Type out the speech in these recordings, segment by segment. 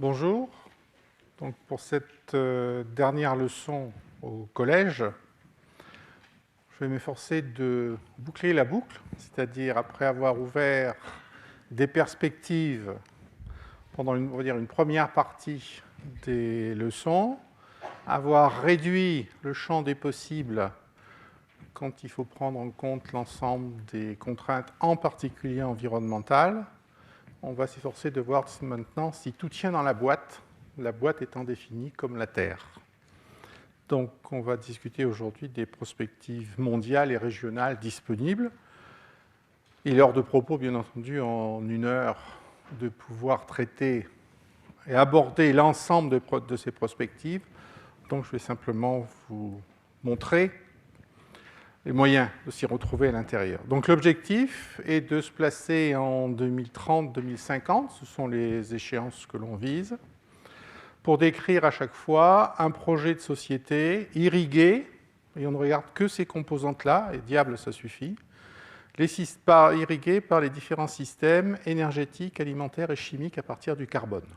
Bonjour. Donc pour cette dernière leçon au collège, je vais m'efforcer de boucler la boucle, c'est-à-dire après avoir ouvert des perspectives pendant on va dire une première partie des leçons, avoir réduit le champ des possibles quand il faut prendre en compte l'ensemble des contraintes, en particulier environnementales. On va s'efforcer de voir maintenant si tout tient dans la boîte étant définie comme la Terre. Donc, on va discuter aujourd'hui des perspectives mondiales et régionales disponibles. Il est hors de propos, bien entendu, en une heure, de pouvoir traiter et aborder l'ensemble de ces perspectives. Donc, je vais simplement vous montrer les moyens de s'y retrouver à l'intérieur. Donc l'objectif est de se placer en 2030-2050, ce sont les échéances que l'on vise, pour décrire à chaque fois un projet de société irrigué, et on ne regarde que ces composantes-là, et diable ça suffit, irrigué par les différents systèmes énergétiques, alimentaires et chimiques à partir du carbone.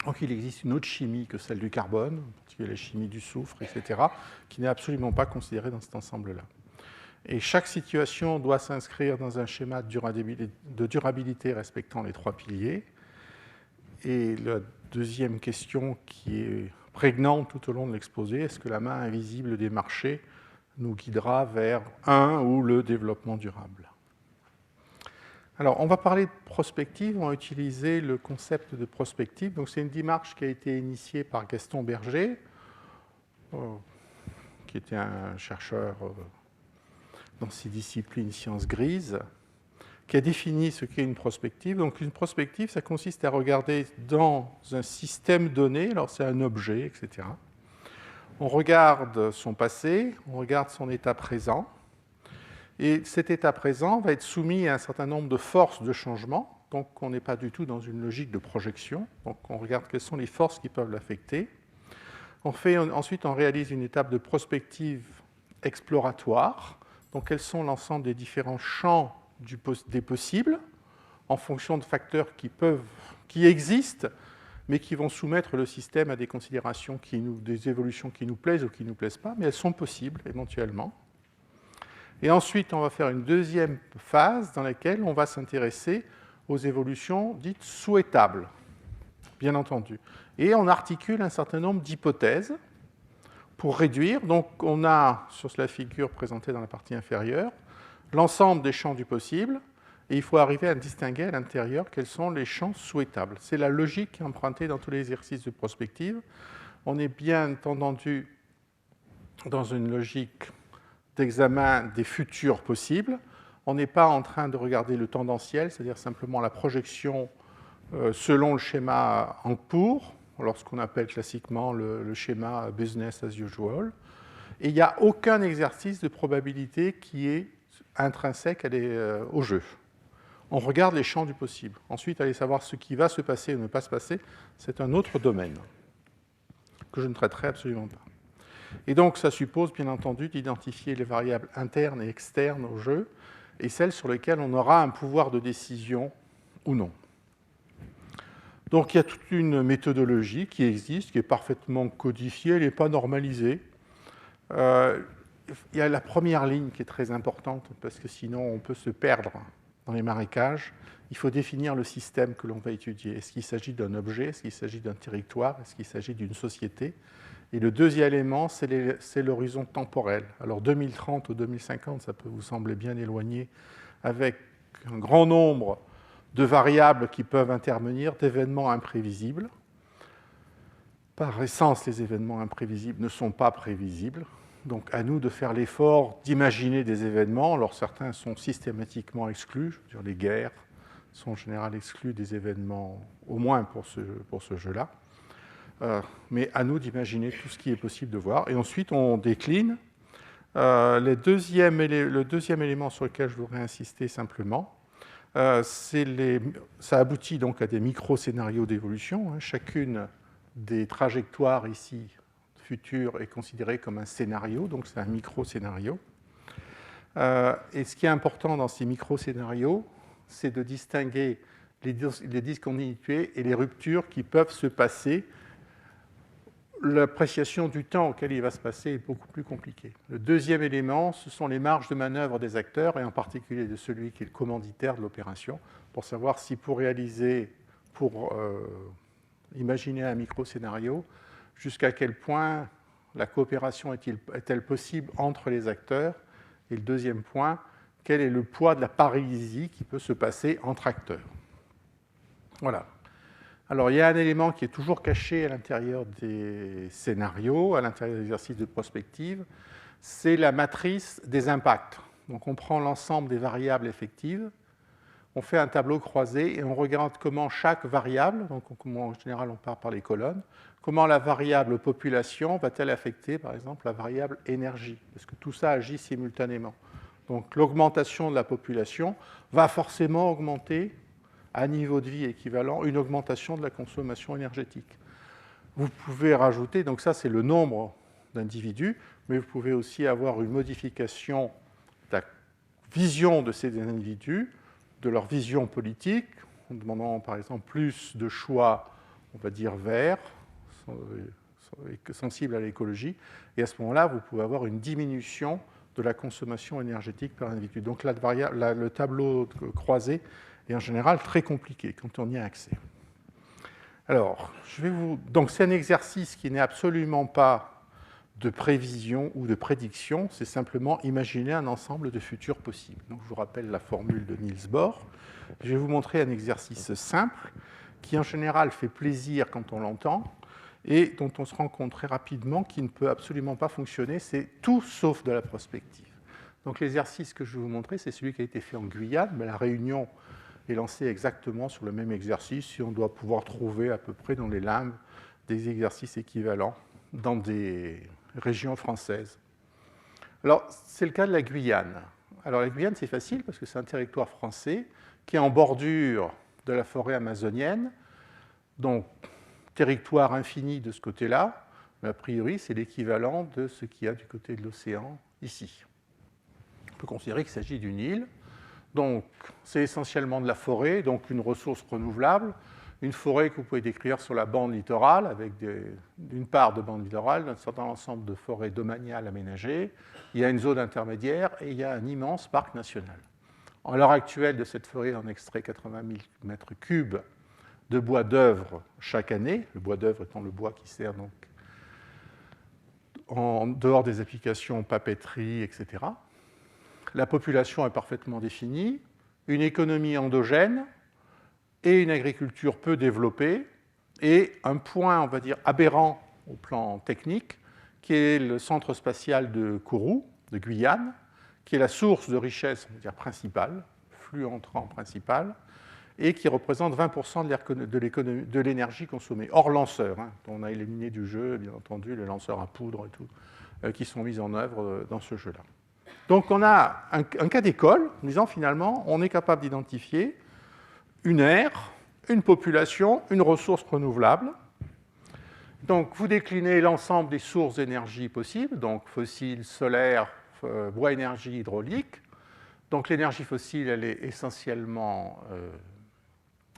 Donc il existe une autre chimie que celle du carbone, en particulier la chimie du soufre, etc., qui n'est absolument pas considérée dans cet ensemble-là. Et chaque situation doit s'inscrire dans un schéma de durabilité respectant les trois piliers. Et la deuxième question qui est prégnante tout au long de l'exposé, est-ce que la main invisible des marchés nous guidera vers un ou le développement durable ? Alors, on va parler de prospective, on va utiliser le concept de prospective. Donc, c'est une démarche qui a été initiée par Gaston Berger, qui était un chercheur dans ces disciplines sciences grises, qui a défini ce qu'est une prospective. Donc, une prospective, ça consiste à regarder dans un système donné, alors c'est un objet, etc. On regarde son passé, on regarde son état présent, et cet état présent va être soumis à un certain nombre de forces de changement. Donc, on n'est pas du tout dans une logique de projection. Donc, on regarde quelles sont les forces qui peuvent l'affecter. Ensuite, on réalise une étape de prospective exploratoire. Donc, quels sont l'ensemble des différents champs des possibles en fonction de facteurs qui existent, mais qui vont soumettre le système à des considérations, des évolutions qui nous plaisent ou qui ne nous plaisent pas, mais elles sont possibles éventuellement. Et ensuite, on va faire une deuxième phase dans laquelle on va s'intéresser aux évolutions dites souhaitables, bien entendu. Et on articule un certain nombre d'hypothèses pour réduire. Donc, on a, sur la figure présentée dans la partie inférieure, l'ensemble des champs du possible, et il faut arriver à distinguer à l'intérieur quels sont les champs souhaitables. C'est la logique qui est empruntée dans tous les exercices de prospective. On est bien entendu dans une logique d'examen des futurs possibles. On n'est pas en train de regarder le tendanciel, c'est-à-dire simplement la projection selon le schéma en cours, lorsqu'on appelle classiquement le schéma business as usual. Et il n'y a aucun exercice de probabilité qui est intrinsèque au jeu. On regarde les champs du possible. Ensuite, aller savoir ce qui va se passer ou ne pas se passer, c'est un autre domaine que je ne traiterai absolument pas. Et donc, ça suppose, bien entendu, d'identifier les variables internes et externes au jeu et celles sur lesquelles on aura un pouvoir de décision ou non. Donc, il y a toute une méthodologie qui existe, qui est parfaitement codifiée, elle n'est pas normalisée. Il y a la première ligne qui est très importante, parce que sinon, on peut se perdre dans les marécages. Il faut définir le système que l'on va étudier. Est-ce qu'il s'agit d'un objet? Est-ce qu'il s'agit d'un territoire? Est-ce qu'il s'agit d'une société? Et le deuxième élément, c'est l'horizon temporel. Alors 2030 ou 2050, ça peut vous sembler bien éloigné, avec un grand nombre de variables qui peuvent intervenir, d'événements imprévisibles. Par essence, les événements imprévisibles ne sont pas prévisibles. Donc à nous de faire l'effort d'imaginer des événements. Alors certains sont systématiquement exclus, je veux dire, les guerres sont en général exclues des événements, au moins pour ce jeu-là. Mais à nous d'imaginer tout ce qui est possible de voir. Et ensuite, on décline. Le deuxième élément sur lequel je voudrais insister simplement, ça aboutit donc à des micro-scénarios d'évolution. Chacune des trajectoires ici futures est considérée comme un scénario, donc c'est un micro-scénario. Et ce qui est important dans ces micro-scénarios, c'est de distinguer les discontinuités et les ruptures qui peuvent se passer. L'appréciation du temps auquel il va se passer est beaucoup plus compliquée. Le deuxième élément, ce sont les marges de manœuvre des acteurs, et en particulier de celui qui est le commanditaire de l'opération, pour savoir si pour imaginer un micro-scénario, jusqu'à quel point la coopération est-elle possible entre les acteurs. Et le deuxième point, quel est le poids de la paralysie qui peut se passer entre acteurs. Voilà. Alors, il y a un élément qui est toujours caché à l'intérieur des scénarios, à l'intérieur des exercices de prospective, c'est la matrice des impacts. Donc, on prend l'ensemble des variables effectives, on fait un tableau croisé et on regarde comment chaque variable, donc en général on part par les colonnes, comment la variable population va-t-elle affecter, par exemple, la variable énergie, parce que tout ça agit simultanément. Donc, l'augmentation de la population va forcément augmenter à niveau de vie équivalent, une augmentation de la consommation énergétique. Vous pouvez rajouter, donc ça c'est le nombre d'individus, mais vous pouvez aussi avoir une modification de la vision de ces individus, de leur vision politique, en demandant par exemple plus de choix, on va dire verts, sensibles à l'écologie, et à ce moment-là, vous pouvez avoir une diminution de la consommation énergétique par individu. Donc le tableau croisé est en général très compliqué quand on y a accès. Alors, donc c'est un exercice qui n'est absolument pas de prévision ou de prédiction, c'est simplement imaginer un ensemble de futurs possibles. Donc, je vous rappelle la formule de Niels Bohr. Je vais vous montrer un exercice simple qui, en général, fait plaisir quand on l'entend et dont on se rend compte très rapidement qu'il ne peut absolument pas fonctionner. C'est tout sauf de la prospective. Donc, l'exercice que je vais vous montrer, c'est celui qui a été fait en Guyane, mais la réunion est lancée exactement sur le même exercice, si on doit pouvoir trouver à peu près dans les limbes des exercices équivalents dans des régions françaises. Alors, c'est le cas de la Guyane. Alors, la Guyane, c'est facile parce que c'est un territoire français qui est en bordure de la forêt amazonienne, donc territoire infini de ce côté-là, mais a priori, c'est l'équivalent de ce qu'il y a du côté de l'océan ici. On peut considérer qu'il s'agit d'une île. Donc, c'est essentiellement de la forêt, donc une ressource renouvelable, une forêt que vous pouvez décrire sur la bande littorale, avec une part de bande littorale, un certain ensemble de forêts domaniales aménagées. Il y a une zone intermédiaire et il y a un immense parc national. À l'heure actuelle, de cette forêt, on extrait 80 000 mètres cubes de bois d'œuvre chaque année, le bois d'œuvre étant le bois qui sert donc en dehors des applications papeterie, etc. La population est parfaitement définie, une économie endogène et une agriculture peu développée, et un point, on va dire, aberrant au plan technique, qui est le centre spatial de Kourou, de Guyane, qui est la source de richesse, on va dire, principale, flux entrant principal, et qui représente 20% de l'énergie consommée, hors lanceurs, hein, dont on a éliminé du jeu, bien entendu, les lanceurs à poudre et tout, qui sont mis en œuvre dans ce jeu-là. Donc on a un cas d'école, en disant finalement, on est capable d'identifier une aire, une population, une ressource renouvelable. Donc vous déclinez l'ensemble des sources d'énergie possibles, donc fossiles, solaires, bois énergie, hydraulique. Donc l'énergie fossile, elle est essentiellement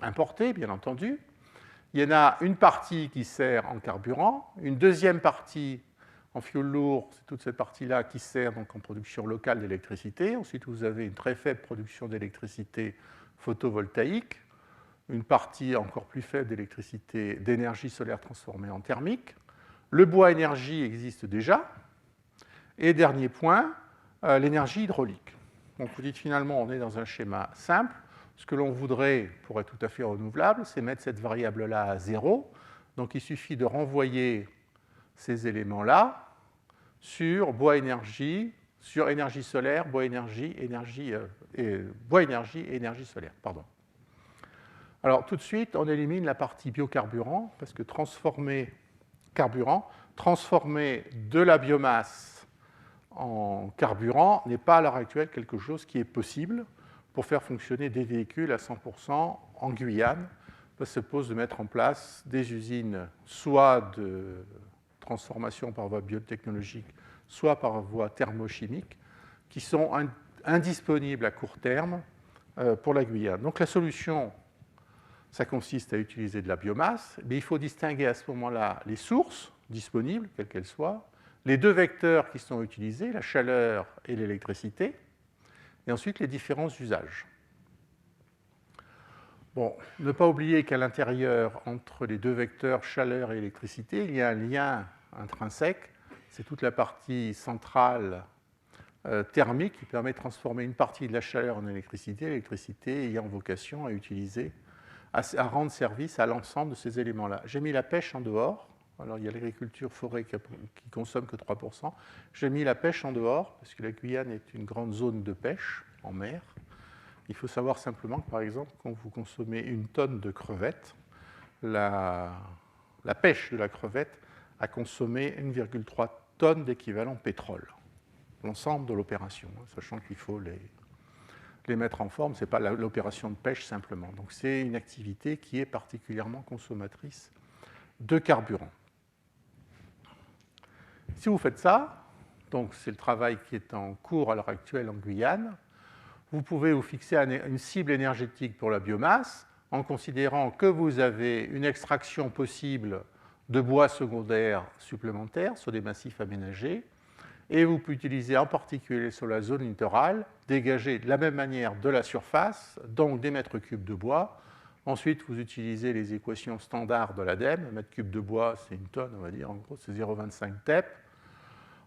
importée, bien entendu. Il y en a une partie qui sert en carburant, une deuxième partie en fioul lourd, c'est toute cette partie-là qui sert donc en production locale d'électricité. Ensuite, vous avez une très faible production d'électricité photovoltaïque, une partie encore plus faible d'énergie solaire transformée en thermique. Le bois énergie existe déjà. Et dernier point, l'énergie hydraulique. Donc vous dites finalement, on est dans un schéma simple. Ce que l'on voudrait, pour être tout à fait renouvelable, c'est mettre cette variable-là à 0. Donc il suffit de renvoyer ces éléments-là sur bois énergie, sur énergie solaire, bois énergie, bois énergie et énergie solaire. Pardon. Alors tout de suite, on élimine la partie biocarburant, parce que transformer de la biomasse en carburant n'est pas à l'heure actuelle quelque chose qui est possible pour faire fonctionner des véhicules à 100% en Guyane. Ça suppose de mettre en place des usines soit de transformation par voie biotechnologique, soit par voie thermochimique, qui sont indisponibles à court terme pour la Guyane. Donc la solution ça consiste à utiliser de la biomasse, mais il faut distinguer à ce moment-là les sources disponibles, quelles qu'elles soient, les deux vecteurs qui sont utilisés, la chaleur et l'électricité, et ensuite les différents usages. Bon, ne pas oublier qu'à l'intérieur, entre les deux vecteurs chaleur et électricité, il y a un lien intrinsèque, c'est toute la partie centrale thermique qui permet de transformer une partie de la chaleur en électricité, l'électricité ayant vocation à rendre service à l'ensemble de ces éléments-là. J'ai mis la pêche en dehors. Alors, il y a l'agriculture forêt qui consomme que 3%. J'ai mis la pêche en dehors, parce que la Guyane est une grande zone de pêche en mer. Il faut savoir simplement que, par exemple, quand vous consommez une tonne de crevettes, la pêche de la crevette a consommé 1,3 tonnes d'équivalent pétrole. L'ensemble de l'opération, sachant qu'il faut les mettre en forme, ce n'est pas l'opération de pêche simplement. Donc c'est une activité qui est particulièrement consommatrice de carburant. Si vous faites ça, donc c'est le travail qui est en cours à l'heure actuelle en Guyane, vous pouvez vous fixer une cible énergétique pour la biomasse en considérant que vous avez une extraction possible de bois secondaire supplémentaire sur des massifs aménagés, et vous pouvez utiliser en particulier sur la zone littorale, dégager de la même manière de la surface, donc des mètres cubes de bois. Ensuite, vous utilisez les équations standards de l'ADEME. Un mètre cube de bois, c'est une tonne, on va dire, en gros, c'est 0,25 TEP.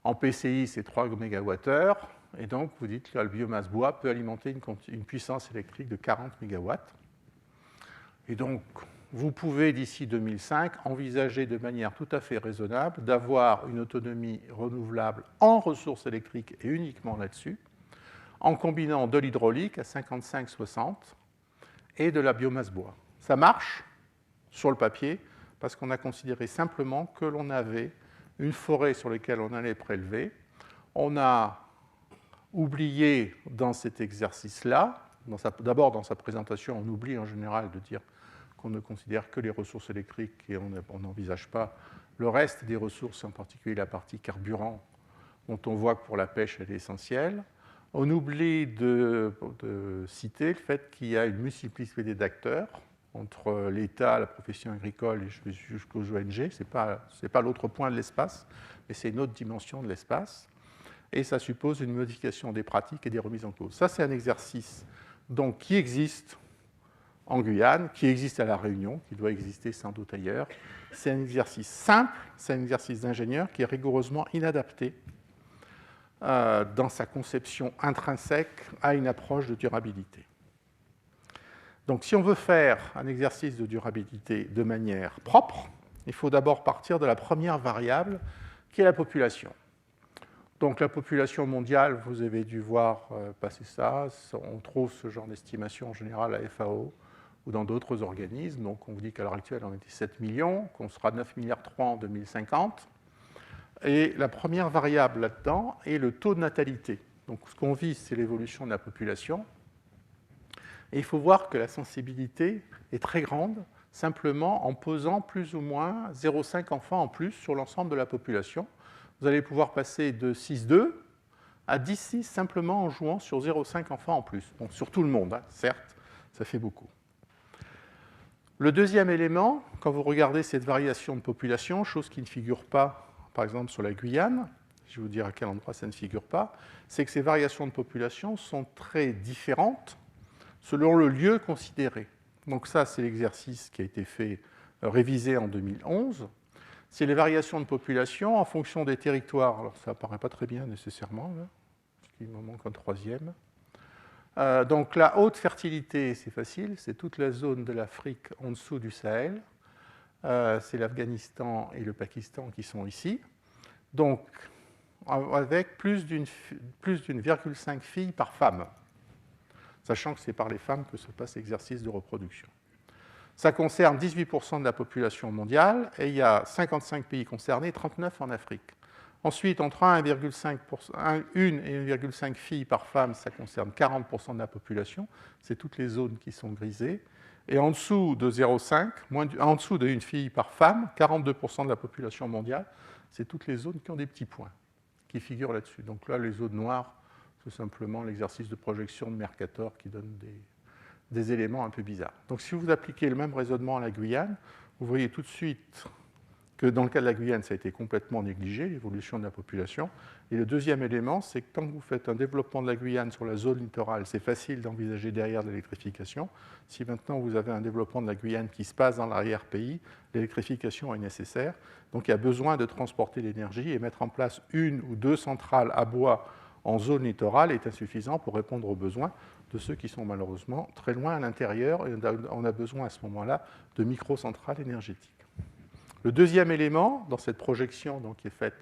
En PCI, c'est 3 MWh. Et donc, vous dites que la biomasse bois peut alimenter une puissance électrique de 40 MW. Et donc, vous pouvez, d'ici 2005, envisager de manière tout à fait raisonnable d'avoir une autonomie renouvelable en ressources électriques et uniquement là-dessus, en combinant de l'hydraulique à 55-60 et de la biomasse bois. Ça marche sur le papier parce qu'on a considéré simplement que l'on avait une forêt sur laquelle on allait prélever. On a oublié dans cet exercice-là, d'abord dans sa présentation, on oublie en général de dire qu'on ne considère que les ressources électriques et on n'envisage pas le reste des ressources, en particulier la partie carburant, dont on voit que pour la pêche, elle est essentielle. On oublie de citer le fait qu'il y a une multiplicité d'acteurs entre l'État, la profession agricole et jusqu'aux ONG. Ce n'est pas l'autre point de l'espace, mais c'est une autre dimension de l'espace. Et ça suppose une modification des pratiques et des remises en cause. Ça, c'est un exercice donc, qui existe en Guyane, qui existe à La Réunion, qui doit exister sans doute ailleurs. C'est un exercice simple, c'est un exercice d'ingénieur qui est rigoureusement inadapté dans sa conception intrinsèque à une approche de durabilité. Donc si on veut faire un exercice de durabilité de manière propre, il faut d'abord partir de la première variable qui est la population. Donc la population mondiale, vous avez dû voir passer ça, on trouve ce genre d'estimation en général à FAO ou dans d'autres organismes. Donc on vous dit qu'à l'heure actuelle, on était 7 millions, qu'on sera 9,3 milliards en 2050. Et la première variable là-dedans est le taux de natalité. Donc ce qu'on vise, c'est l'évolution de la population. Et il faut voir que la sensibilité est très grande, simplement en posant plus ou moins 0,5 enfants en plus sur l'ensemble de la population. Vous allez pouvoir passer de 6,2 à 10,6 simplement en jouant sur 0,5 enfants en plus. Bon, sur tout le monde, hein, certes, ça fait beaucoup. Le deuxième élément, quand vous regardez cette variation de population, chose qui ne figure pas, par exemple, sur la Guyane, je vais vous dire à quel endroit ça ne figure pas, c'est que ces variations de population sont très différentes selon le lieu considéré. Donc ça, c'est l'exercice qui a été fait, révisé en 2011. C'est les variations de population en fonction des territoires. Alors ça apparaît pas très bien nécessairement, là, parce qu'il m'en manque un troisième. Donc la haute fertilité, c'est facile, c'est toute la zone de l'Afrique en dessous du Sahel. C'est l'Afghanistan et le Pakistan qui sont ici. Donc avec plus d'une 1,5 fille par femme, sachant que c'est par les femmes que se passe l'exercice de reproduction. Ça concerne 18% de la population mondiale, et il y a 55 pays concernés, 39 en Afrique. Ensuite, entre 1 et 1,5 filles par femme, ça concerne 40% de la population, c'est toutes les zones qui sont grisées. Et en dessous de 0,5, en dessous d'une fille par femme, 42% de la population mondiale, c'est toutes les zones qui ont des petits points, qui figurent là-dessus. Donc là, les zones noires, c'est simplement l'exercice de projection de Mercator qui donne des éléments un peu bizarres. Donc si vous appliquez le même raisonnement à la Guyane, vous voyez tout de suite que dans le cas de la Guyane, ça a été complètement négligé, l'évolution de la population. Et le deuxième élément, c'est que quand vous faites un développement de la Guyane sur la zone littorale, c'est facile d'envisager derrière de l'électrification. Si maintenant vous avez un développement de la Guyane qui se passe dans l'arrière-pays, l'électrification est nécessaire. Donc il y a besoin de transporter l'énergie et mettre en place une ou deux centrales à bois en zone littorale est insuffisant pour répondre aux besoins de ceux qui sont malheureusement très loin à l'intérieur. Et on a besoin à ce moment-là de microcentrales énergétiques. Le deuxième élément dans cette projection donc, qui est faite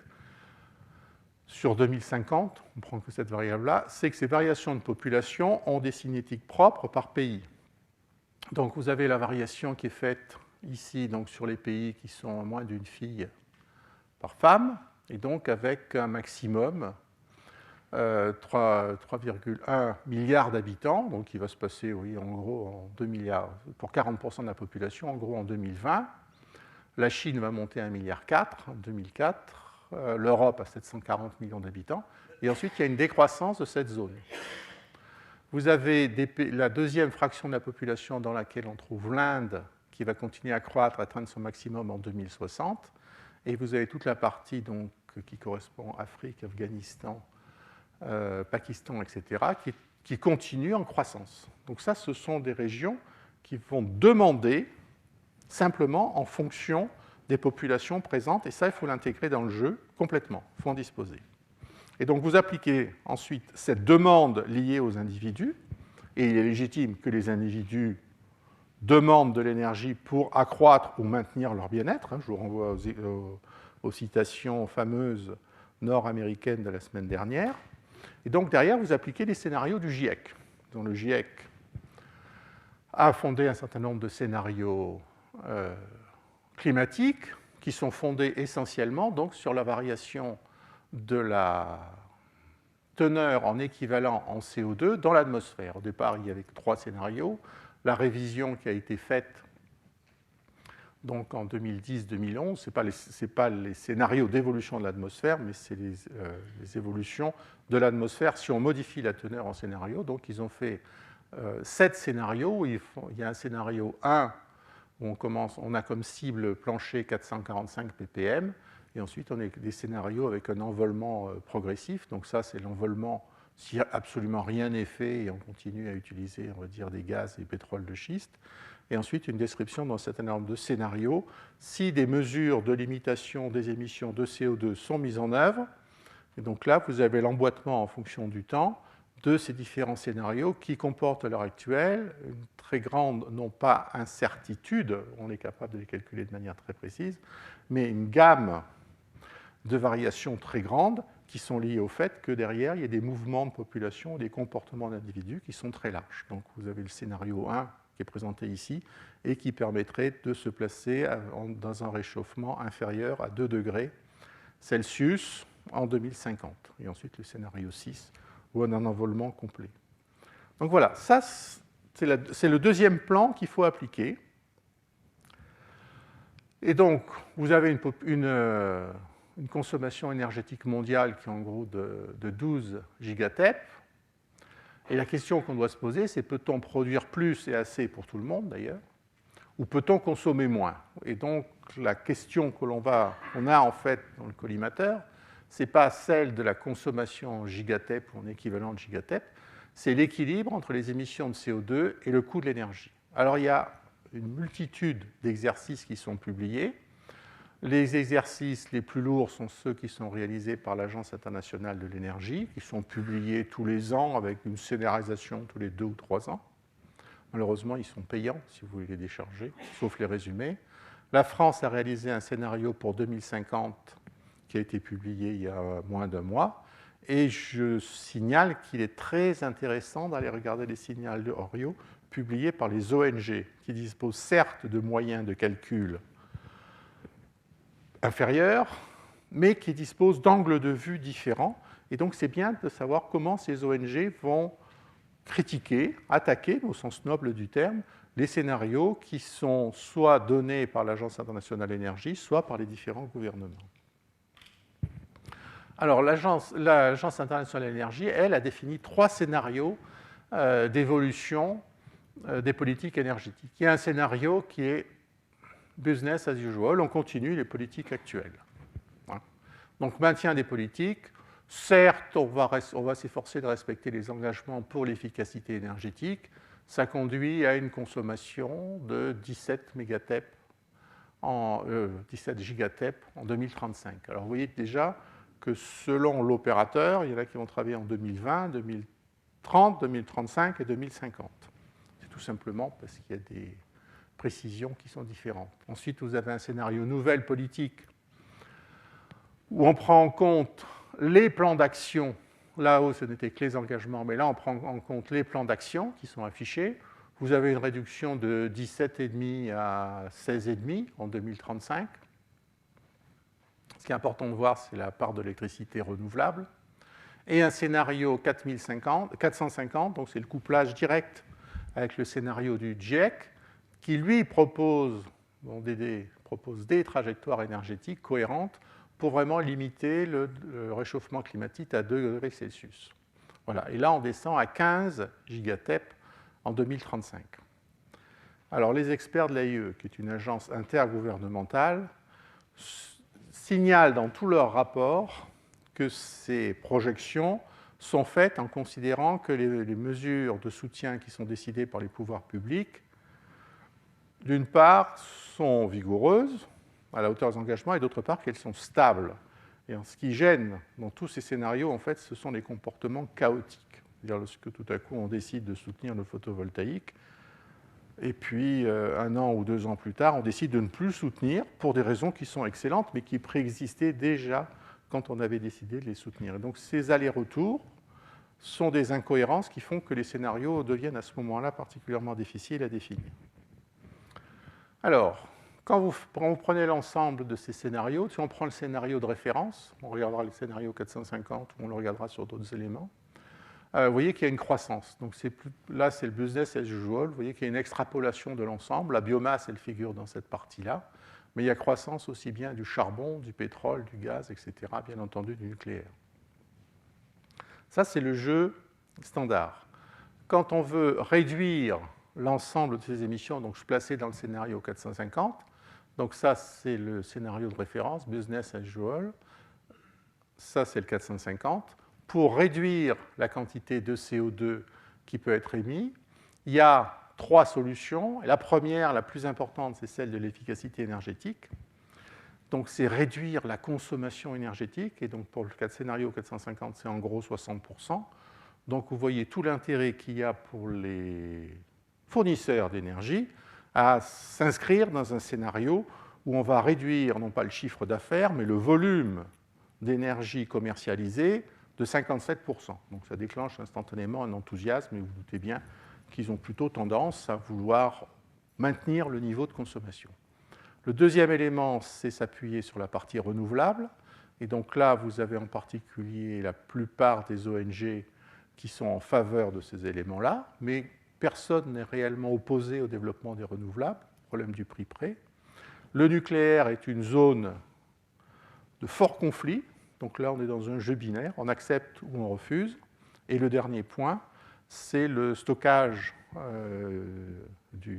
sur 2050, on ne prend que cette variable-là, c'est que ces variations de population ont des cinétiques propres par pays. Donc vous avez la variation qui est faite ici donc, sur les pays qui sont moins d'une fille par femme, et donc avec un maximum 3,1 milliards d'habitants, donc qui va se passer oui, en gros en 2 milliards, pour 40% de la population, en gros en 2020. La Chine va monter à 1,4 milliard en 2004, l'Europe à 740 millions d'habitants, et ensuite il y a une décroissance de cette zone. Vous avez la deuxième fraction de la population dans laquelle on trouve l'Inde, qui va continuer à croître, atteindre son maximum en 2060, et vous avez toute la partie donc, qui correspond à Afrique, Afghanistan, Pakistan, etc., qui continue en croissance. Donc ça, ce sont des régions qui vont demander simplement en fonction des populations présentes, et ça, il faut l'intégrer dans le jeu complètement, il faut en disposer. Et donc vous appliquez ensuite cette demande liée aux individus, et il est légitime que les individus demandent de l'énergie pour accroître ou maintenir leur bien-être. Je vous renvoie aux citations fameuses nord-américaines de la semaine dernière. Et donc derrière, vous appliquez les scénarios du GIEC, dont le GIEC a fondé un certain nombre de scénarios climatiques qui sont fondés essentiellement donc, sur la variation de la teneur en équivalent en CO2 dans l'atmosphère. Au départ, il y avait 3 scénarios. La révision qui a été faite donc, en 2010-2011, ce n'est pas les scénarios d'évolution de l'atmosphère, mais c'est les évolutions de l'atmosphère si on modifie la teneur en scénario. Donc ils ont fait 7 scénarios. Il y a un scénario 1 où on a comme cible plancher 445 ppm, et ensuite on a des scénarios avec un envolement progressif. Donc ça, c'est l'envolement si absolument rien n'est fait et on continue à utiliser, on va dire, des gaz et pétrole de schiste. Et ensuite, une description dans un certain nombre de scénarios. Si des mesures de limitation des émissions de CO2 sont mises en œuvre, et donc là, vous avez l'emboîtement en fonction du temps de ces différents scénarios qui comportent à l'heure actuelle une très grande, non pas incertitude, on est capable de les calculer de manière très précise, mais une gamme de variations très grandes qui sont liées au fait que derrière, il y a des mouvements de population, des comportements d'individus qui sont très larges. Donc vous avez le scénario 1 qui est présenté ici et qui permettrait de se placer dans un réchauffement inférieur à 2 degrés Celsius en 2050. Et ensuite le scénario 6 ou un envolement complet. Donc voilà, ça c'est le deuxième plan qu'il faut appliquer. Et donc, vous avez une consommation énergétique mondiale qui est en gros de 12 gigatep. Et la question qu'on doit se poser, c'est peut-on produire plus et assez pour tout le monde d'ailleurs, ou peut-on consommer moins? Et donc, la question qu'on a en fait dans le collimateur, ce n'est pas celle de la consommation en gigatep ou en équivalent de gigatep, c'est l'équilibre entre les émissions de CO2 et le coût de l'énergie. Alors, il y a une multitude d'exercices qui sont publiés. Les exercices les plus lourds sont ceux qui sont réalisés par l'Agence internationale de l'énergie, qui sont publiés tous les ans avec une scénarisation tous les 2 ou 3 ans. Malheureusement, ils sont payants si vous voulez les décharger, sauf les résumés. La France a réalisé un scénario pour 2050 qui a été publié il y a moins d'un mois. Et je signale qu'il est très intéressant d'aller regarder les scénarios publiés par les ONG, qui disposent certes de moyens de calcul inférieurs, mais qui disposent d'angles de vue différents. Et donc c'est bien de savoir comment ces ONG vont critiquer, attaquer, au sens noble du terme, les scénarios qui sont soit donnés par l'Agence internationale de l'énergie, soit par les différents gouvernements. Alors, l'Agence internationale de l'énergie, elle, a défini 3 scénarios d'évolution des politiques énergétiques. Il y a un scénario qui est business as usual, on continue les politiques actuelles. Voilà. Donc maintien des politiques, certes on va s'efforcer de respecter les engagements pour l'efficacité énergétique, ça conduit à une consommation de 17 gigatep en 2035. Alors vous voyez déjà que selon l'opérateur, il y en a qui vont travailler en 2020, 2030, 2035 et 2050. C'est tout simplement parce qu'il y a des précisions qui sont différentes. Ensuite, vous avez un scénario nouvelle politique où on prend en compte les plans d'action. Là-haut, ce n'était que les engagements, mais là, on prend en compte les plans d'action qui sont affichés. Vous avez une réduction de 17,5 à 16,5 en 2035. Ce qui est important de voir, c'est la part de l'électricité renouvelable. Et un scénario 450, donc c'est le couplage direct avec le scénario du GIEC, qui lui propose des trajectoires énergétiques cohérentes pour vraiment limiter le réchauffement climatique à 2 degrés Celsius. Voilà. Et là, on descend à 15 gigatep en 2035. Alors, les experts de l'AIE, qui est une agence intergouvernementale, signalent dans tous leurs rapports que ces projections sont faites en considérant que les mesures de soutien qui sont décidées par les pouvoirs publics, d'une part, sont vigoureuses, à la hauteur des engagements, et d'autre part, qu'elles sont stables. Et ce qui gêne dans tous ces scénarios, en fait, ce sont les comportements chaotiques. C'est-à-dire lorsque tout à coup on décide de soutenir le photovoltaïque, et puis 1 an ou 2 ans plus tard, on décide de ne plus le soutenir pour des raisons qui sont excellentes, mais qui préexistaient déjà quand on avait décidé de les soutenir. Et donc ces allers-retours sont des incohérences qui font que les scénarios deviennent à ce moment-là particulièrement difficiles à définir. Alors, quand vous prenez l'ensemble de ces scénarios, si on prend le scénario de référence, on regardera le scénario 450 ou on le regardera sur d'autres éléments, vous voyez qu'il y a une croissance. Donc là, c'est le business as usual. Vous voyez qu'il y a une extrapolation de l'ensemble. La biomasse, elle figure dans cette partie-là. Mais il y a croissance aussi bien du charbon, du pétrole, du gaz, etc., bien entendu du nucléaire. Ça, c'est le jeu standard. Quand on veut réduire l'ensemble de ces émissions, donc je plaçais dans le scénario 450, donc ça, c'est le scénario de référence, business as usual. Ça, c'est le 450. Pour réduire la quantité de CO2 qui peut être émise, il y a 3 solutions. La première, la plus importante, c'est celle de l'efficacité énergétique. Donc, c'est réduire la consommation énergétique. Et donc, pour le scénario 450, c'est en gros 60%. Donc, vous voyez tout l'intérêt qu'il y a pour les fournisseurs d'énergie à s'inscrire dans un scénario où on va réduire, non pas le chiffre d'affaires, mais le volume d'énergie commercialisée de 57%. Donc ça déclenche instantanément un enthousiasme, et vous vous doutez bien qu'ils ont plutôt tendance à vouloir maintenir le niveau de consommation. Le deuxième élément, c'est s'appuyer sur la partie renouvelable. Et donc là, vous avez en particulier la plupart des ONG qui sont en faveur de ces éléments-là, mais personne n'est réellement opposé au développement des renouvelables, problème du prix près. Le nucléaire est une zone de fort conflit. Donc là, on est dans un jeu binaire, on accepte ou on refuse. Et le dernier point, c'est le stockage, le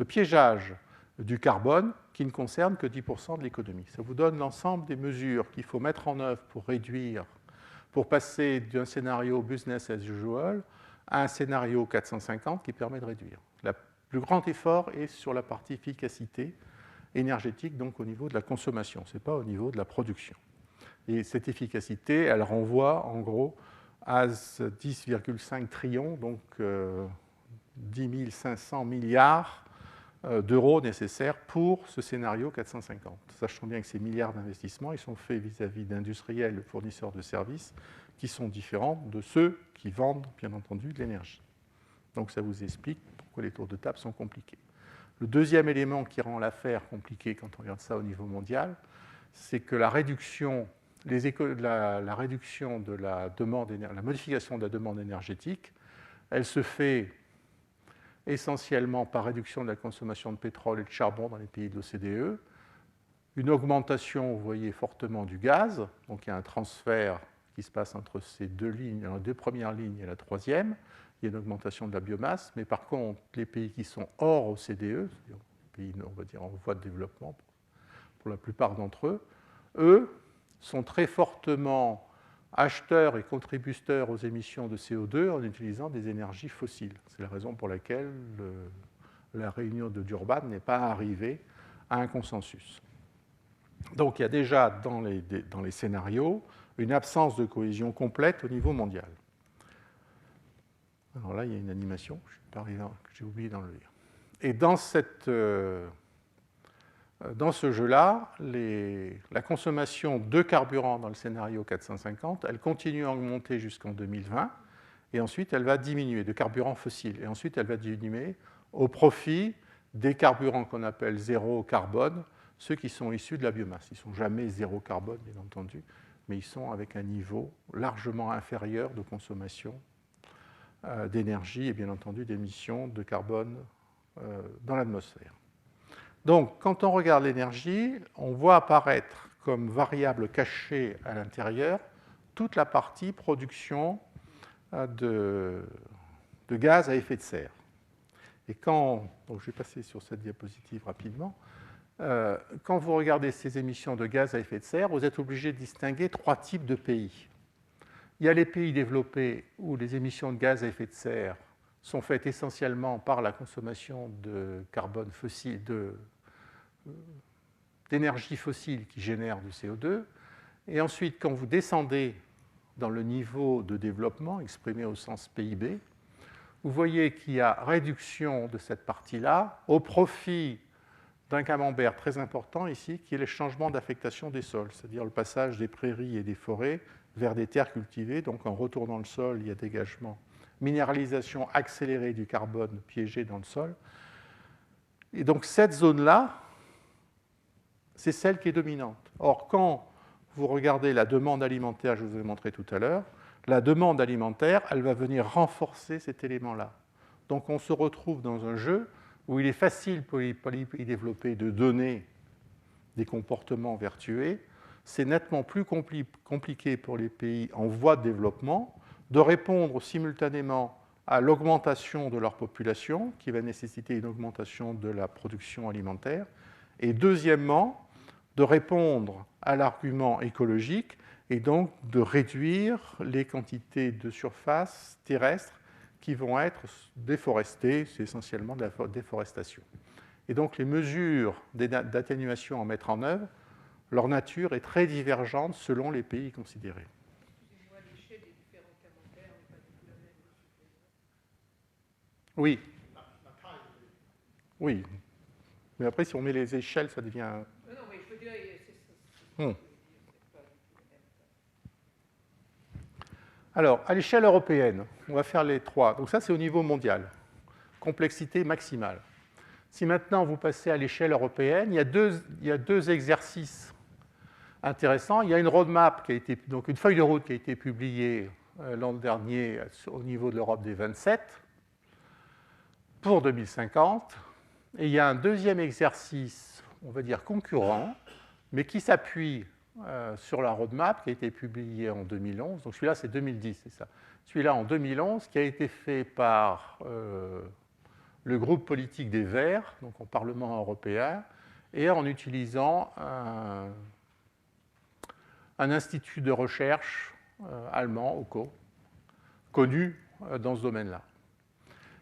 piégeage du carbone qui ne concerne que 10% de l'économie. Ça vous donne l'ensemble des mesures qu'il faut mettre en œuvre pour réduire, pour passer d'un scénario business as usual à un scénario 450 qui permet de réduire. Le plus grand effort est sur la partie efficacité énergétique, donc au niveau de la consommation, ce n'est pas au niveau de la production. Et cette efficacité, elle renvoie en gros à 10,5 trillions, donc 10 500 milliards d'euros nécessaires pour ce scénario 450. Sachant bien que ces milliards d'investissements, ils sont faits vis-à-vis d'industriels, fournisseurs de services, qui sont différents de ceux qui vendent, bien entendu, de l'énergie. Donc ça vous explique pourquoi les tours de table sont compliqués. Le deuxième élément qui rend l'affaire compliquée quand on regarde ça au niveau mondial, c'est que la réduction de la demande, la modification de la demande énergétique, elle se fait essentiellement par réduction de la consommation de pétrole et de charbon dans les pays de l'OCDE, une augmentation, vous voyez, fortement du gaz, donc il y a un transfert qui se passe entre ces deux lignes, les deux premières lignes et la troisième. Il y a une augmentation de la biomasse, mais par contre, les pays qui sont hors OCDE, les pays, on va dire, en voie de développement, pour la plupart d'entre eux, sont très fortement acheteurs et contributeurs aux émissions de CO2 en utilisant des énergies fossiles. C'est la raison pour laquelle la réunion de Durban n'est pas arrivée à un consensus. Donc il y a déjà dans les scénarios une absence de cohésion complète au niveau mondial. Alors là, il y a une animation que j'ai oublié d'enlever. Et dans ce jeu-là, la consommation de carburant dans le scénario 450, elle continue à augmenter jusqu'en 2020, et ensuite elle va diminuer, de carburant fossile, et ensuite elle va diminuer au profit des carburants qu'on appelle zéro carbone, ceux qui sont issus de la biomasse. Ils ne sont jamais zéro carbone, bien entendu, mais ils sont avec un niveau largement inférieur de consommation d'énergie et bien entendu d'émissions de carbone dans l'atmosphère. Donc, quand on regarde l'énergie, on voit apparaître comme variable cachée à l'intérieur toute la partie production de gaz à effet de serre. Et donc je vais passer sur cette diapositive rapidement. Quand vous regardez ces émissions de gaz à effet de serre, vous êtes obligé de distinguer trois types de pays. Il y a les pays développés où les émissions de gaz à effet de serre sont faites essentiellement par la consommation de carbone fossile, d'énergie fossile qui génère du CO2. Et ensuite, quand vous descendez dans le niveau de développement exprimé au sens PIB, vous voyez qu'il y a réduction de cette partie-là au profit d'un camembert très important ici, qui est le changement d'affectation des sols, c'est-à-dire le passage des prairies et des forêts vers des terres cultivées. Donc en retournant le sol, il y a dégagement, minéralisation accélérée du carbone piégé dans le sol. Et donc cette zone-là, c'est celle qui est dominante. Or, quand vous regardez la demande alimentaire, je vous ai montré tout à l'heure, la demande alimentaire, elle va venir renforcer cet élément-là. Donc on se retrouve dans un jeu où il est facile pour les pays développés de donner des comportements vertueux. C'est nettement plus compliqué pour les pays en voie de développement de répondre simultanément à l'augmentation de leur population, qui va nécessiter une augmentation de la production alimentaire, et deuxièmement, de répondre à l'argument écologique et donc de réduire les quantités de surface terrestre qui vont être déforestées, c'est essentiellement de la déforestation. Et donc les mesures d'atténuation à mettre en œuvre, leur nature est très divergente selon les pays considérés. Excusez-moi, l'échelle des différents camemberts n'est pas du tout la même. Oui. Oui. Mais après, si on met les échelles, ça devient... Non, mais je veux dire, c'est ça. Alors, à l'échelle européenne, on va faire les trois. Donc ça, c'est au niveau mondial. Complexité maximale. Si maintenant vous passez à l'échelle européenne, il y a deux exercices intéressants. Il y a une roadmap qui a été, donc une feuille de route qui a été publiée l'an dernier au niveau de l'Europe des 27 pour 2050. Et il y a un deuxième exercice, on va dire concurrent, mais qui s'appuie sur la roadmap qui a été publiée en 2011. Donc celui-là, c'est 2010, c'est ça. Celui-là, en 2011, qui a été fait par le groupe politique des Verts, donc au Parlement européen, et en utilisant un institut de recherche allemand, OCO, connu dans ce domaine-là.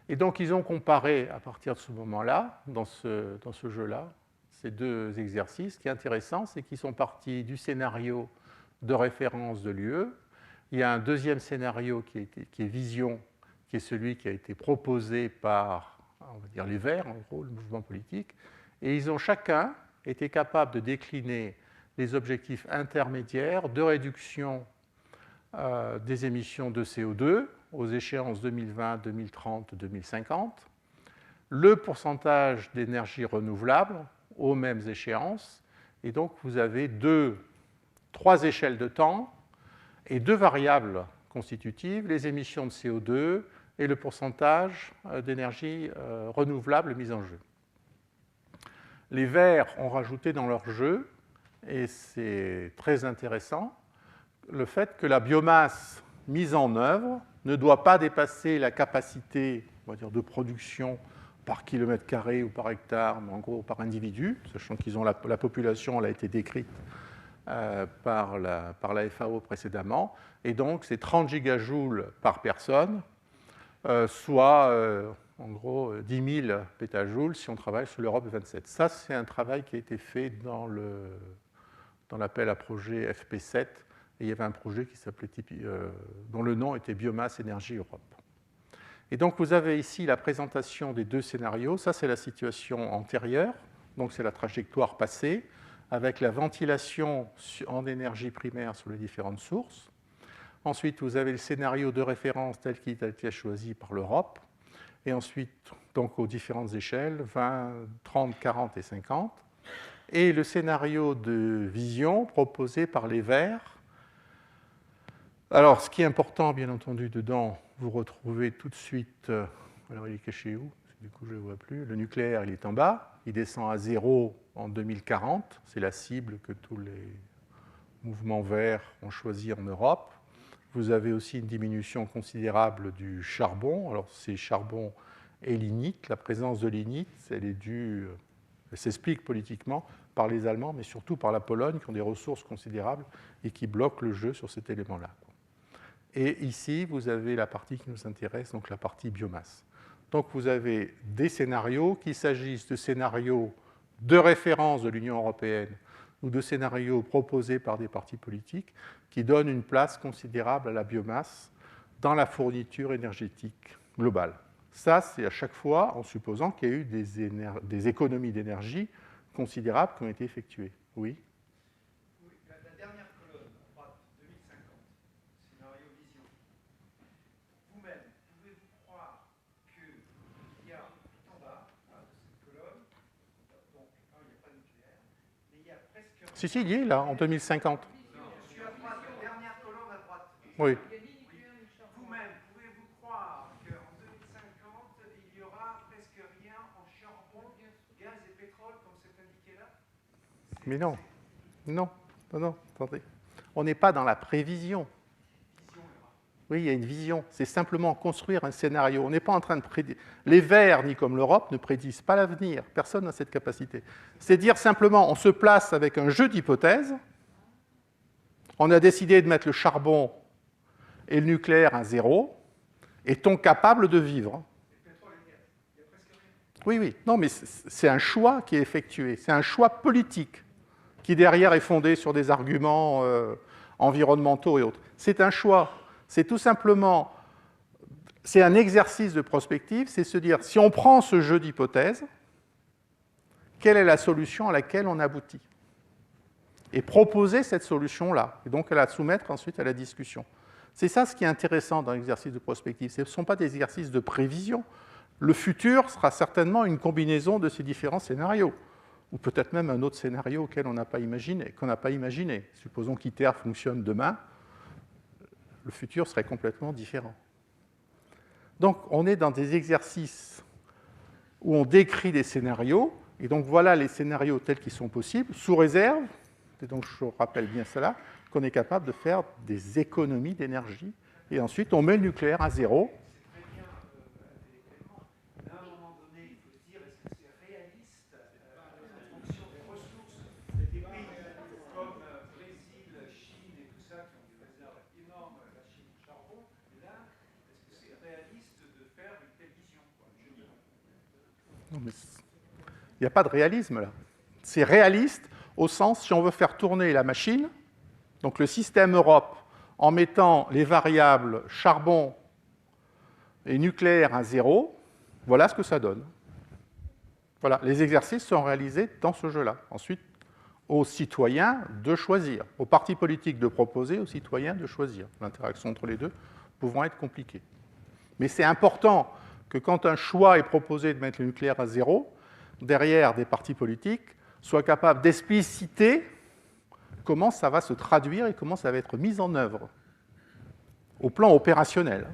Et donc, ils ont comparé, à partir de ce moment-là, dans ce jeu-là, ces deux exercices. Ce qui est intéressant, c'est qu'ils sont partis du scénario de référence de l'UE. Il y a un deuxième scénario qui est Vision, qui est celui qui a été proposé par, on va dire, les Verts, en gros, le mouvement politique. Et ils ont chacun été capables de décliner les objectifs intermédiaires de réduction des émissions de CO2 aux échéances 2020, 2030, 2050, le pourcentage d'énergie renouvelable aux mêmes échéances, et donc vous avez trois échelles de temps et deux variables constitutives, les émissions de CO2 et le pourcentage d'énergie renouvelable mise en jeu. Les Verts ont rajouté dans leur jeu, et c'est très intéressant, le fait que la biomasse mise en œuvre ne doit pas dépasser la capacité, on va dire, de production par kilomètre carré ou par hectare, mais en gros par individu, sachant qu'ils ont la population, elle a été décrite par la FAO précédemment, et donc c'est 30 gigajoules par personne, soit en gros 10 000 pétajoules si on travaille sur l'Europe 27. Ça, c'est un travail qui a été fait dans l'appel à projet FP7, et il y avait un projet qui s'appelait dont le nom était Biomasse Énergie Europe. Et donc vous avez ici la présentation des deux scénarios. Ça, c'est la situation antérieure, donc c'est la trajectoire passée, avec la ventilation en énergie primaire sur les différentes sources. Ensuite, vous avez le scénario de référence tel qu'il a été choisi par l'Europe. Et ensuite, donc aux différentes échelles, 20, 30, 40 et 50. Et le scénario de vision proposé par les Verts. Alors, ce qui est important, bien entendu, dedans, vous retrouvez tout de suite... alors, il est caché où? Du coup, je ne le vois plus. Le nucléaire, il est en bas. Il descend à 0 en 2040. C'est la cible que tous les mouvements verts ont choisi en Europe. Vous avez aussi une diminution considérable du charbon. Alors, c'est charbon et lignite. La présence de lignite, elle s'explique politiquement par les Allemands, mais surtout par la Pologne, qui ont des ressources considérables et qui bloquent le jeu sur cet élément-là. Et ici, vous avez la partie qui nous intéresse, donc la partie biomasse. Donc, vous avez des scénarios, qu'il s'agisse de scénarios de référence de l'Union européenne ou de scénarios proposés par des partis politiques, qui donnent une place considérable à la biomasse dans la fourniture énergétique globale. Ça, c'est à chaque fois en supposant qu'il y a eu des économies d'énergie considérables qui ont été effectuées. Oui. La dernière colonne, à droite, 2050, scénario vision. Vous-même, pouvez-vous croire qu'il y a tout en bas de cette colonne, donc il n'y a pas de nucléaire, mais il y a presque... Si, il y est là, en 2050. Non, je suis à droite, dernière colonne à droite. Oui. Vous-même, pouvez-vous croire qu'en 2050, il n'y aura presque rien en charbon, gaz et pétrole, comme c'est indiqué là? Mais non. Non, attendez. On n'est pas dans la prévision. Oui, il y a une vision. C'est simplement construire un scénario. On n'est pas en train de prédire. Les Verts, ni comme l'Europe, ne prédisent pas l'avenir. Personne n'a cette capacité. C'est dire simplement, on se place avec un jeu d'hypothèses. On a décidé de mettre le charbon et le nucléaire à 0. Est-on capable de vivre? Oui. Non, mais c'est un choix qui est effectué. C'est un choix politique qui, derrière, est fondé sur des arguments environnementaux et autres. C'est un choix. C'est tout simplement... C'est un exercice de prospective, c'est se dire, si on prend ce jeu d'hypothèses, quelle est la solution à laquelle on aboutit? Et proposer cette solution-là, et donc la soumettre ensuite à la discussion. C'est ça ce qui est intéressant dans l'exercice de prospective. Ce ne sont pas des exercices de prévision. Le futur sera certainement une combinaison de ces différents scénarios, ou peut-être même un autre scénario auquel on n'a pas imaginé, qu'on n'a pas imaginé. Supposons qu'ITER fonctionne demain, le futur serait complètement différent. Donc, on est dans des exercices où on décrit des scénarios, et donc voilà les scénarios tels qu'ils sont possibles, sous réserve, et donc je rappelle bien cela, qu'on est capable de faire des économies d'énergie, et ensuite on met le nucléaire à 0. C'est très bien intellectuellement, mais à un moment donné, il faut se dire, est-ce que c'est réaliste en fonction des ressources des pays comme Brésil, Chine et tout ça, qui ont des réserves énormes, la Chine du charbon, là, est-ce que c'est réaliste de faire une telle vision, je dirais. Non, mais il n'y a pas de réalisme là. C'est réaliste au sens, si on veut faire tourner la machine, donc le système Europe, en mettant les variables charbon et nucléaire à 0, voilà ce que ça donne. Voilà, les exercices sont réalisés dans ce jeu-là. Ensuite, aux citoyens de choisir, aux partis politiques de proposer, aux citoyens de choisir. L'interaction entre les deux pouvant être compliquée. Mais c'est important que quand un choix est proposé de mettre le nucléaire à 0, derrière des partis politiques soient capables d'expliciter comment ça va se traduire et comment ça va être mis en œuvre au plan opérationnel.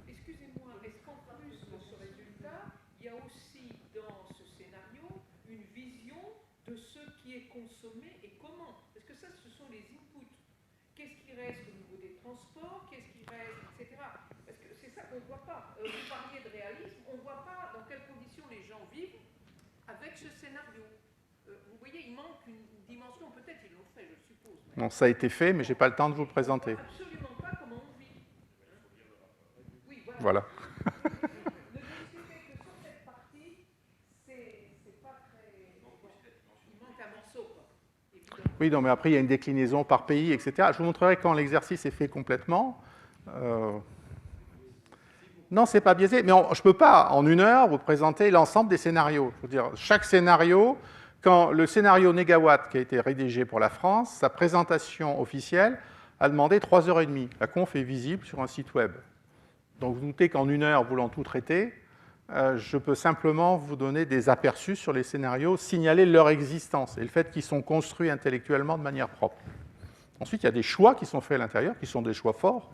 Excusez-moi, est-ce qu'en plus de ce résultat, il y a aussi dans ce scénario une vision de ce qui est consommé et comment? Parce que ça, ce sont les inputs. Qu'est-ce qui reste au niveau transport, qu'est-ce qui reste, etc. Parce que c'est ça qu'on ne voit pas. Vous parliez de réalisme, on ne voit pas dans quelles conditions les gens vivent avec ce scénario. Vous voyez, il manque une dimension, peut-être ils l'ont fait, je suppose. Bon, ça a été fait, mais je n'ai pas le temps de vous le présenter. On ne voit absolument pas comment on vit. Oui, voilà. Voilà. Ne discutez que sur cette partie, c'est pas très... Il manque un morceau, quoi. Évidemment. Oui, non, mais après, il y a une déclinaison par pays, etc. Je vous montrerai quand l'exercice est fait complètement. Non, ce n'est pas biaisé, mais je ne peux pas, en 1 heure, vous présenter l'ensemble des scénarios. Je veux dire, chaque scénario, quand le scénario négawatt qui a été rédigé pour la France, sa présentation officielle a demandé 3h30. La conf est visible sur un site web. Donc, vous notez qu'en 1 heure, voulant tout traiter, je peux simplement vous donner des aperçus sur les scénarios, signaler leur existence et le fait qu'ils sont construits intellectuellement de manière propre. Ensuite, il y a des choix qui sont faits à l'intérieur, qui sont des choix forts.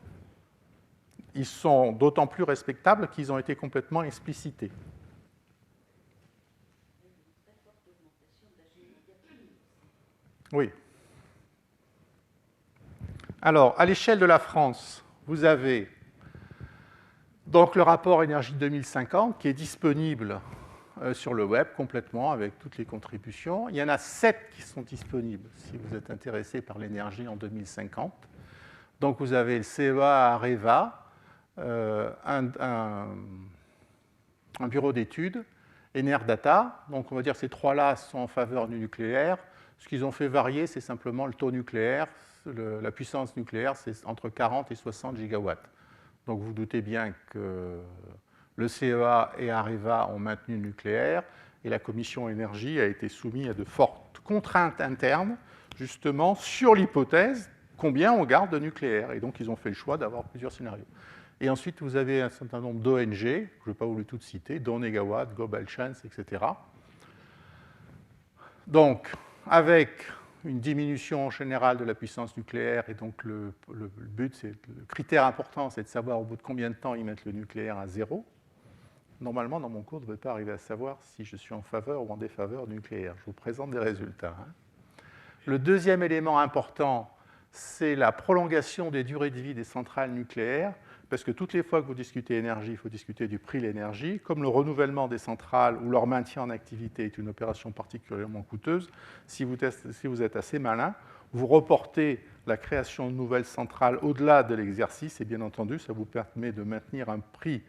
Ils sont d'autant plus respectables qu'ils ont été complètement explicités. Oui. Alors, à l'échelle de la France, vous avez donc le rapport énergie 2050 qui est disponible sur le web complètement avec toutes les contributions. Il y en a 7 qui sont disponibles si vous êtes intéressé par l'énergie en 2050. Donc vous avez le CEA Areva, un bureau d'études, Enerdata. Donc on va dire que ces 3-là sont en faveur du nucléaire. Ce qu'ils ont fait varier, c'est simplement le taux nucléaire. La puissance nucléaire, c'est entre 40 et 60 gigawatts. Donc vous doutez bien que le CEA et Areva ont maintenu le nucléaire et la commission énergie a été soumise à de fortes contraintes internes, justement sur l'hypothèse combien on garde de nucléaire. Et donc ils ont fait le choix d'avoir plusieurs scénarios. Et ensuite, vous avez un certain nombre d'ONG, je ne vais pas vous les toutes citer, dont Negawatt, Global Chance, etc. Donc, avec une diminution générale de la puissance nucléaire, et donc le but, le critère important, c'est de savoir au bout de combien de temps ils mettent le nucléaire à 0. Normalement, dans mon cours, je ne devrais pas arriver à savoir si je suis en faveur ou en défaveur du nucléaire. Je vous présente des résultats. Le deuxième élément important, c'est la prolongation des durées de vie des centrales nucléaires, parce que toutes les fois que vous discutez énergie, il faut discuter du prix de l'énergie. Comme le renouvellement des centrales ou leur maintien en activité est une opération particulièrement coûteuse, si vous êtes assez malin, vous reportez la création de nouvelles centrales au-delà de l'exercice, et bien entendu, ça vous permet de maintenir un prix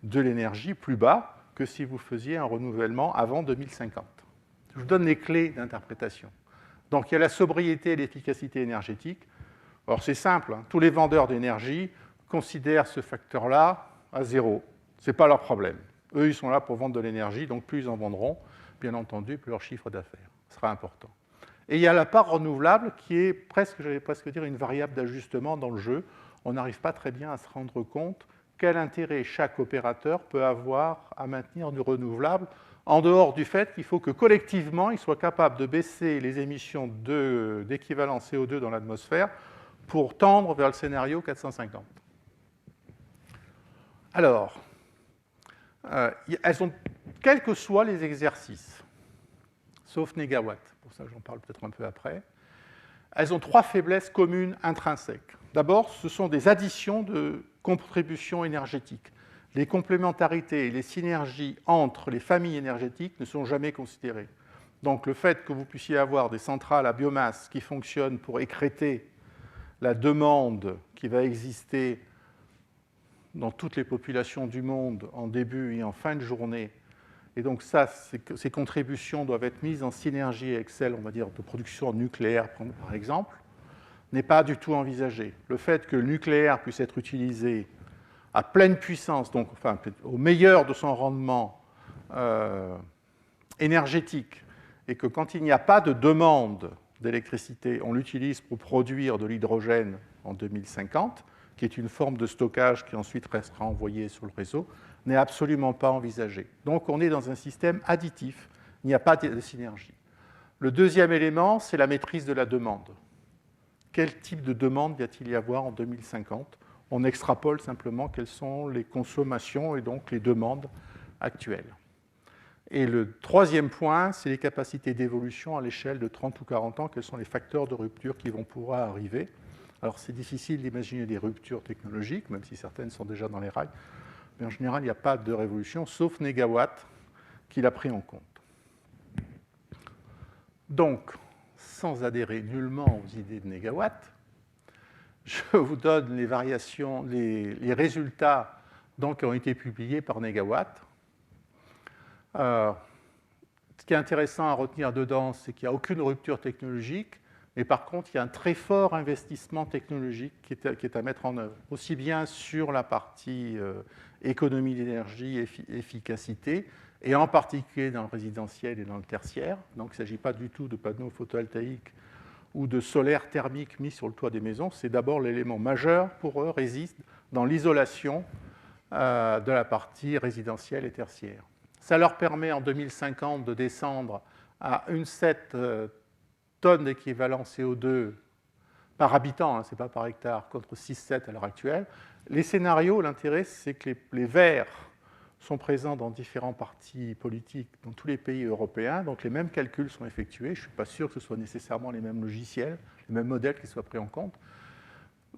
de l'énergie plus bas que si vous faisiez un renouvellement avant 2050. Je vous donne les clés d'interprétation. Donc il y a la sobriété et l'efficacité énergétique. Alors c'est simple, tous les vendeurs d'énergie considèrent ce facteur-là à 0. Ce n'est pas leur problème. Eux, ils sont là pour vendre de l'énergie, donc plus ils en vendront, bien entendu, plus leur chiffre d'affaires sera important. Et il y a la part renouvelable qui est presque, j'allais presque dire, une variable d'ajustement dans le jeu. On n'arrive pas très bien à se rendre compte quel intérêt chaque opérateur peut avoir à maintenir du renouvelable, en dehors du fait qu'il faut que collectivement, ils soient capables de baisser les émissions d'équivalent CO2 dans l'atmosphère pour tendre vers le scénario 450. Alors, elles ont, quels que soient les exercices, sauf Negawatt, pour ça j'en parle peut-être un peu après, elles ont 3 faiblesses communes intrinsèques. D'abord, ce sont des additions de contributions énergétiques. Les complémentarités et les synergies entre les familles énergétiques ne sont jamais considérées. Donc le fait que vous puissiez avoir des centrales à biomasse qui fonctionnent pour écréter la demande qui va exister dans toutes les populations du monde en début et en fin de journée, et donc ça, ces contributions doivent être mises en synergie avec celles, on va dire, de production nucléaire, par exemple, n'est pas du tout envisagé. Le fait que le nucléaire puisse être utilisé à pleine puissance, donc enfin, au meilleur de son rendement énergétique, et que quand il n'y a pas de demande d'électricité, on l'utilise pour produire de l'hydrogène en 2050, qui est une forme de stockage qui ensuite restera envoyée sur le réseau, n'est absolument pas envisagé. Donc on est dans un système additif, il n'y a pas de synergie. Le deuxième élément, c'est la maîtrise de la demande. Quel type de demande va-t-il y avoir en 2050 ? On extrapole simplement quelles sont les consommations et donc les demandes actuelles. Et le troisième point, c'est les capacités d'évolution à l'échelle de 30 ou 40 ans. Quels sont les facteurs de rupture qui vont pouvoir arriver Alors c'est difficile d'imaginer des ruptures technologiques, même si certaines sont déjà dans les rails, mais en général, il n'y a pas de révolution, sauf Négawatt, qui l'a pris en compte. Donc, sans adhérer nullement aux idées de Négawatt, je vous donne les variations, les résultats donc, qui ont été publiés par Négawatt. Ce qui est intéressant à retenir dedans, c'est qu'il n'y a aucune rupture technologique, mais par contre, il y a un très fort investissement technologique qui est à mettre en œuvre, aussi bien sur la partie économie d'énergie, efficacité, et en particulier dans le résidentiel et dans le tertiaire. Donc, il ne s'agit pas du tout de panneaux photovoltaïques ou de solaire thermique mis sur le toit des maisons. C'est d'abord l'élément majeur pour eux, réside dans l'isolation de la partie résidentielle et tertiaire. Ça leur permet en 2050 de descendre à 1,7 tonnes d'équivalent CO2 par habitant, hein, ce n'est pas par hectare, contre 6,7 à l'heure actuelle. Les scénarios, l'intérêt, c'est que les verts sont présents dans différents partis politiques dans tous les pays européens, donc les mêmes calculs sont effectués. Je ne suis pas sûr que ce soit nécessairement les mêmes logiciels, les mêmes modèles qui soient pris en compte.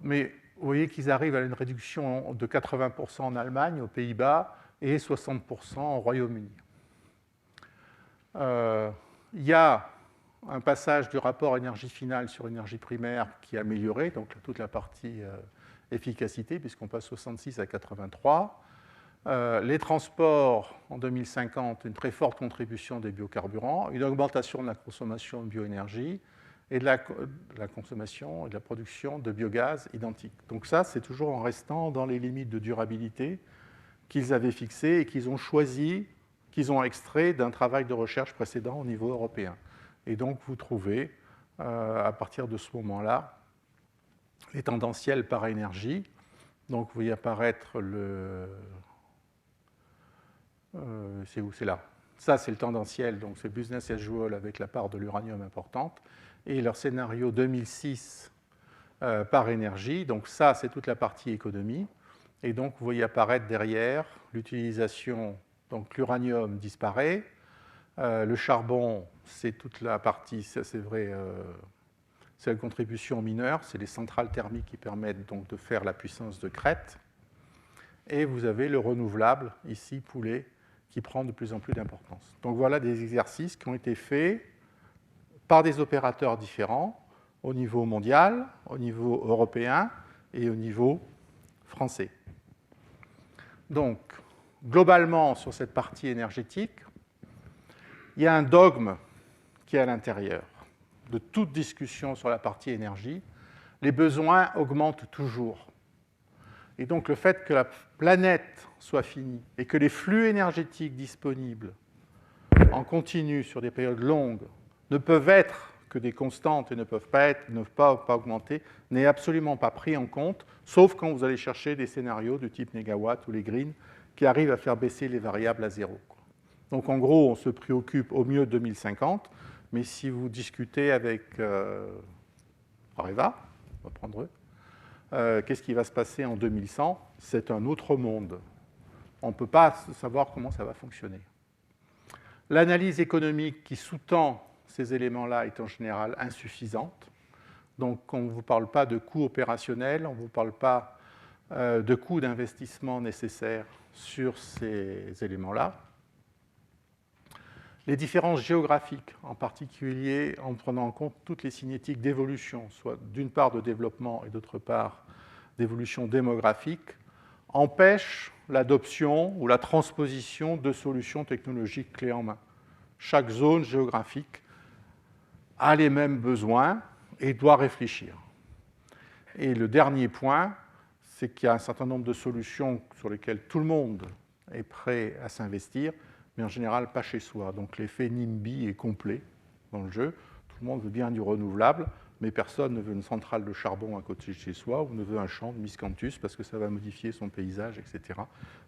Mais vous voyez qu'ils arrivent à une réduction de 80% en Allemagne, aux Pays-Bas, et 60% au Royaume-Uni. Il y a un passage du rapport énergie finale sur énergie primaire qui est amélioré, donc toute la partie efficacité, puisqu'on passe 66 à 83. Les transports, en 2050, une très forte contribution des biocarburants, une augmentation de la consommation de bioénergie et de la consommation et de la production de biogaz identique. Donc ça, c'est toujours en restant dans les limites de durabilité qu'ils avaient fixées et qu'ils ont choisi, qu'ils ont extrait d'un travail de recherche précédent au niveau européen. Et donc, vous trouvez, à partir de ce moment-là, les tendanciels par énergie. Donc, vous voyez apparaître le... c'est où? C'est là. Ça, c'est le tendanciel, donc c'est business as usual avec la part de l'uranium importante. Et leur scénario 2006 par énergie. Donc ça, c'est toute la partie économie. Et donc, vous voyez apparaître derrière l'utilisation, donc l'uranium disparaît. Le charbon, c'est toute la partie, ça c'est vrai, c'est la contribution mineure, c'est les centrales thermiques qui permettent donc de faire la puissance de crête. Et vous avez le renouvelable, ici, poulet, qui prend de plus en plus d'importance. Donc voilà des exercices qui ont été faits par des opérateurs différents, au niveau mondial, au niveau européen et au niveau français. Donc, globalement, sur cette partie énergétique, il y a un dogme qui est à l'intérieur de toute discussion sur la partie énergie. Les besoins augmentent toujours. Et donc, le fait que la planète soit finie et que les flux énergétiques disponibles en continu sur des périodes longues ne peuvent être que des constantes et ne peuvent pas augmenter, n'est absolument pas pris en compte, sauf quand vous allez chercher des scénarios du type Négawatt ou les Green qui arrivent à faire baisser les variables à zéro. Donc en gros, on se préoccupe au mieux de 2050, mais si vous discutez avec Areva, on va prendre eux, qu'est-ce qui va se passer en 2100? C'est un autre monde. On ne peut pas savoir comment ça va fonctionner. L'analyse économique qui sous-tend ces éléments-là est en général insuffisante. Donc on ne vous parle pas de coûts opérationnels, on ne vous parle pas de coûts d'investissement nécessaires sur ces éléments-là. Les différences géographiques, en particulier en prenant en compte toutes les cinétiques d'évolution, soit d'une part de développement et d'autre part d'évolution démographique, empêchent l'adoption ou la transposition de solutions technologiques clés en main. Chaque zone géographique a les mêmes besoins et doit réfléchir. Et le dernier point, c'est qu'il y a un certain nombre de solutions sur lesquelles tout le monde est prêt à s'investir, mais en général pas chez soi. Donc l'effet NIMBY est complet dans le jeu. Tout le monde veut bien du renouvelable, mais personne ne veut une centrale de charbon à côté de chez soi ou ne veut un champ de miscanthus parce que ça va modifier son paysage, etc.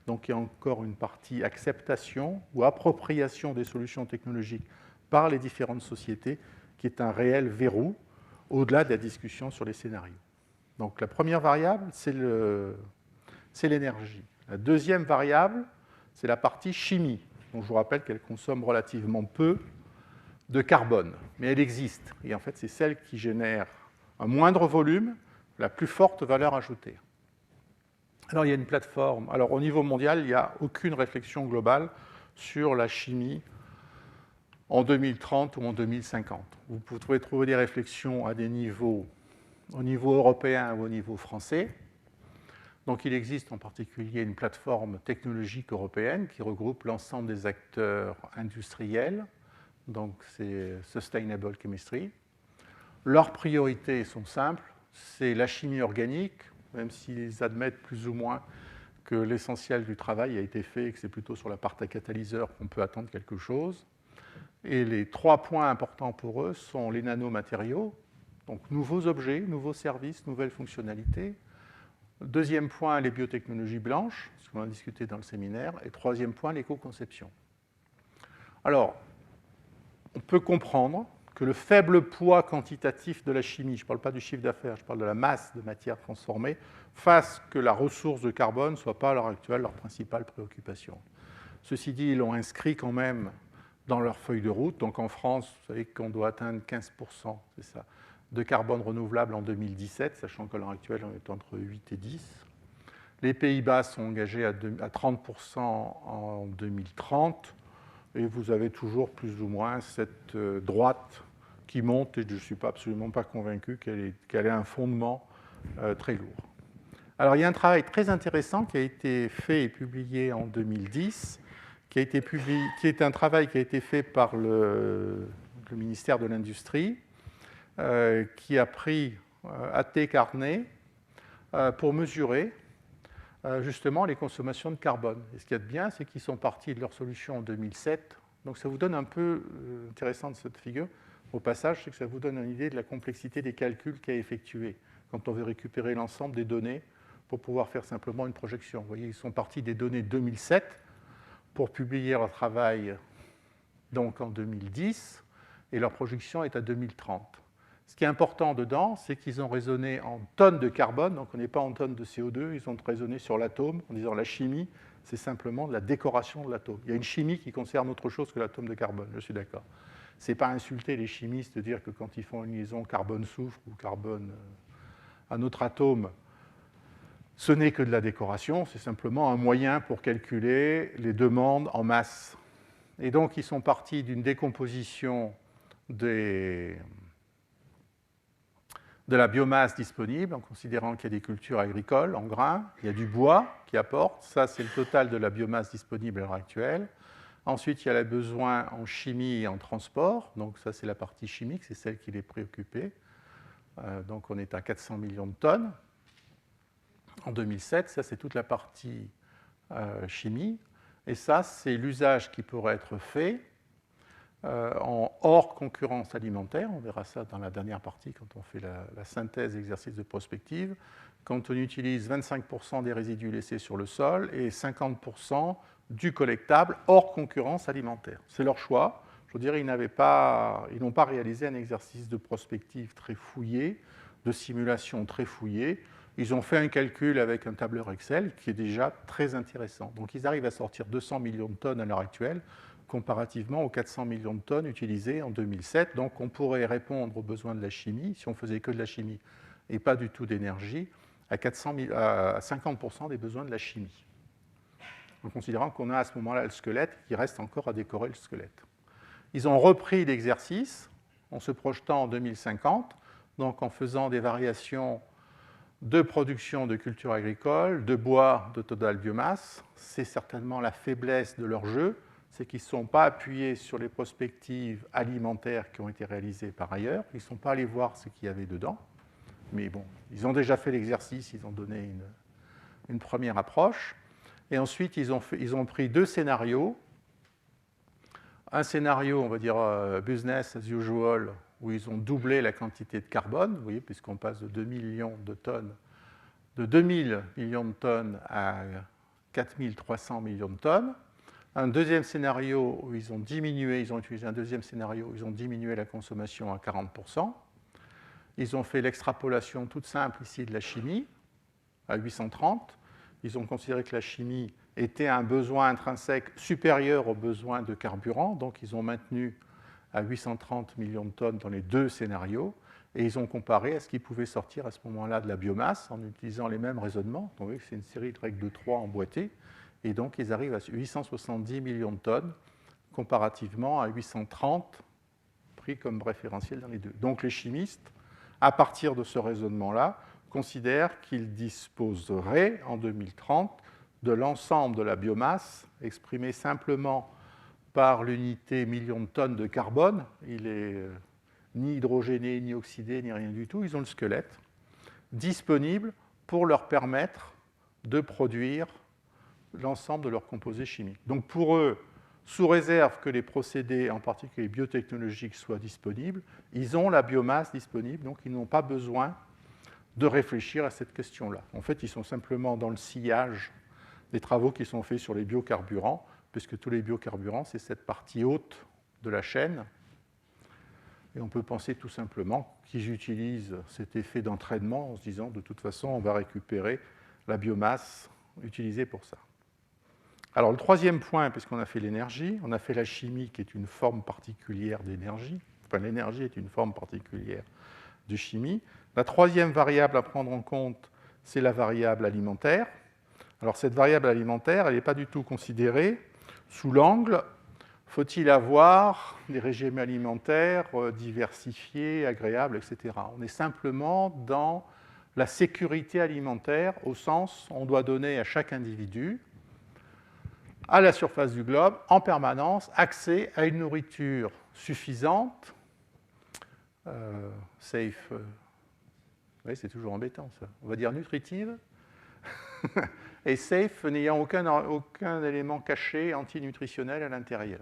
Donc il y a encore une partie acceptation ou appropriation des solutions technologiques par les différentes sociétés qui est un réel verrou au-delà de la discussion sur les scénarios. Donc la première variable, c'est l'énergie. La deuxième variable, c'est la partie chimie. Donc je vous rappelle qu'elle consomme relativement peu de carbone, mais elle existe. Et en fait, c'est celle qui génère un moindre volume, la plus forte valeur ajoutée. Alors il y a une plateforme. Alors au niveau mondial, il n'y a aucune réflexion globale sur la chimie en 2030 ou en 2050. Vous pouvez trouver des réflexions à des niveaux, au niveau européen ou au niveau français. Donc il existe en particulier une plateforme technologique européenne qui regroupe l'ensemble des acteurs industriels, donc c'est Sustainable Chemistry. Leurs priorités sont simples, c'est la chimie organique, même s'ils admettent plus ou moins que l'essentiel du travail a été fait et que c'est plutôt sur la partie catalyseur qu'on peut attendre quelque chose. Et les 3 points importants pour eux sont les nanomatériaux, donc nouveaux objets, nouveaux services, nouvelles fonctionnalités. Deuxième point, les biotechnologies blanches, ce qu'on a discuté dans le séminaire. Et troisième point, l'éco-conception. Alors, on peut comprendre que le faible poids quantitatif de la chimie, je ne parle pas du chiffre d'affaires, je parle de la masse de matière transformée, fasse que la ressource de carbone ne soit pas à l'heure actuelle leur principale préoccupation. Ceci dit, ils l'ont inscrit quand même dans leur feuille de route. Donc en France, vous savez qu'on doit atteindre 15%, c'est ça, de carbone renouvelable en 2017, sachant qu'à l'heure actuelle, on est entre 8 et 10. Les Pays-Bas sont engagés à 30% en 2030. Et vous avez toujours plus ou moins cette droite qui monte, et je ne suis absolument pas convaincu qu'elle ait un fondement très lourd. Alors, il y a un travail très intéressant qui a été fait et publié en 2010, qui est un travail qui a été fait par le ministère de l'Industrie, qui a pris AT Carnet pour mesurer justement les consommations de carbone. Et ce qu'il y a de bien, c'est qu'ils sont partis de leur solution en 2007. Donc ça vous donne un peu, intéressant de cette figure, au passage, c'est que ça vous donne une idée de la complexité des calculs qu'il y a effectués quand on veut récupérer l'ensemble des données pour pouvoir faire simplement une projection. Vous voyez, ils sont partis des données 2007 pour publier leur travail donc en 2010, et leur projection est à 2030. Ce qui est important dedans, c'est qu'ils ont raisonné en tonnes de carbone, donc on n'est pas en tonnes de CO2, ils ont raisonné sur l'atome, en disant la chimie, c'est simplement de la décoration de l'atome. Il y a une chimie qui concerne autre chose que l'atome de carbone, je suis d'accord. Ce n'est pas insulter les chimistes de dire que quand ils font une liaison carbone-soufre ou carbone un autre atome, ce n'est que de la décoration, c'est simplement un moyen pour calculer les demandes en masse. Et donc ils sont partis d'une décomposition de la biomasse disponible, en considérant qu'il y a des cultures agricoles en grains, il y a du bois qui apporte, ça c'est le total de la biomasse disponible à l'heure actuelle. Ensuite, il y a les besoins en chimie et en transport, donc ça c'est la partie chimique, c'est celle qui les préoccupait. Donc on est à 400 millions de tonnes. En 2007, ça c'est toute la partie chimie, et ça c'est l'usage qui pourrait être fait en hors concurrence alimentaire, on verra ça dans la dernière partie quand on fait la synthèse exercice de prospective, quand on utilise 25% des résidus laissés sur le sol et 50% du collectable hors concurrence alimentaire. C'est leur choix. Je veux dire, ils n'ont pas réalisé un exercice de prospective très fouillé, de simulation très fouillé. Ils ont fait un calcul avec un tableur Excel qui est déjà très intéressant. Donc ils arrivent à sortir 200 millions de tonnes à l'heure actuelle, comparativement aux 400 millions de tonnes utilisées en 2007. Donc on pourrait répondre aux besoins de la chimie, si on faisait que de la chimie et pas du tout d'énergie, à 50% des besoins de la chimie, en considérant qu'on a à ce moment-là le squelette, qui reste encore à décorer le squelette. Ils ont repris l'exercice en se projetant en 2050, donc en faisant des variations de production de cultures agricoles, de bois, de total biomasse. C'est certainement la faiblesse de leur jeu, c'est qu'ils ne sont pas appuyés sur les prospectives alimentaires qui ont été réalisées par ailleurs. Ils ne sont pas allés voir ce qu'il y avait dedans. Mais bon, ils ont déjà fait l'exercice, ils ont donné une première approche. Et ensuite, ils ont pris 2 scénarios. Un scénario, on va dire business as usual, où ils ont doublé la quantité de carbone, vous voyez, puisqu'on passe de 2000 millions de tonnes à 4300 millions de tonnes. Un deuxième scénario où ils ont utilisé un deuxième scénario où ils ont diminué la consommation à 40%. Ils ont fait l'extrapolation toute simple ici de la chimie à 830. Ils ont considéré que la chimie était un besoin intrinsèque supérieur aux besoins de carburant, donc ils ont maintenu à 830 millions de tonnes dans les 2 scénarios. et ils ont comparé à ce qui pouvait sortir à ce moment-là de la biomasse en utilisant les mêmes raisonnements. Donc, vous voyez que c'est une série de règles de 3 emboîtées, et donc ils arrivent à 870 millions de tonnes comparativement à 830 pris comme référentiel dans les deux. Donc les chimistes, à partir de ce raisonnement-là, considèrent qu'ils disposeraient en 2030 de l'ensemble de la biomasse exprimée simplement par l'unité million de tonnes de carbone. Il est ni hydrogéné, ni oxydé, ni rien du tout. Ils ont le squelette disponible pour leur permettre de produire l'ensemble de leurs composés chimiques. Donc pour eux, sous réserve que les procédés, en particulier biotechnologiques, soient disponibles, ils ont la biomasse disponible, donc ils n'ont pas besoin de réfléchir à cette question-là. En fait, ils sont simplement dans le sillage des travaux qui sont faits sur les biocarburants, puisque tous les biocarburants, c'est cette partie haute de la chaîne. Et on peut penser tout simplement qu'ils utilisent cet effet d'entraînement en se disant, de toute façon, on va récupérer la biomasse utilisée pour ça. Alors, le troisième point, puisqu'on a fait l'énergie, on a fait la chimie, qui est une forme particulière d'énergie. Enfin, l'énergie est une forme particulière de chimie. La troisième variable à prendre en compte, c'est la variable alimentaire. Alors, cette variable alimentaire, elle n'est pas du tout considérée sous l'angle faut-il avoir des régimes alimentaires diversifiés, agréables, etc. On est simplement dans la sécurité alimentaire, au sens on doit donner à chaque individu, à la surface du globe, en permanence, accès à une nourriture suffisante, safe, oui, c'est toujours embêtant ça, on va dire nutritive, et safe, n'ayant aucun élément caché antinutritionnel à l'intérieur.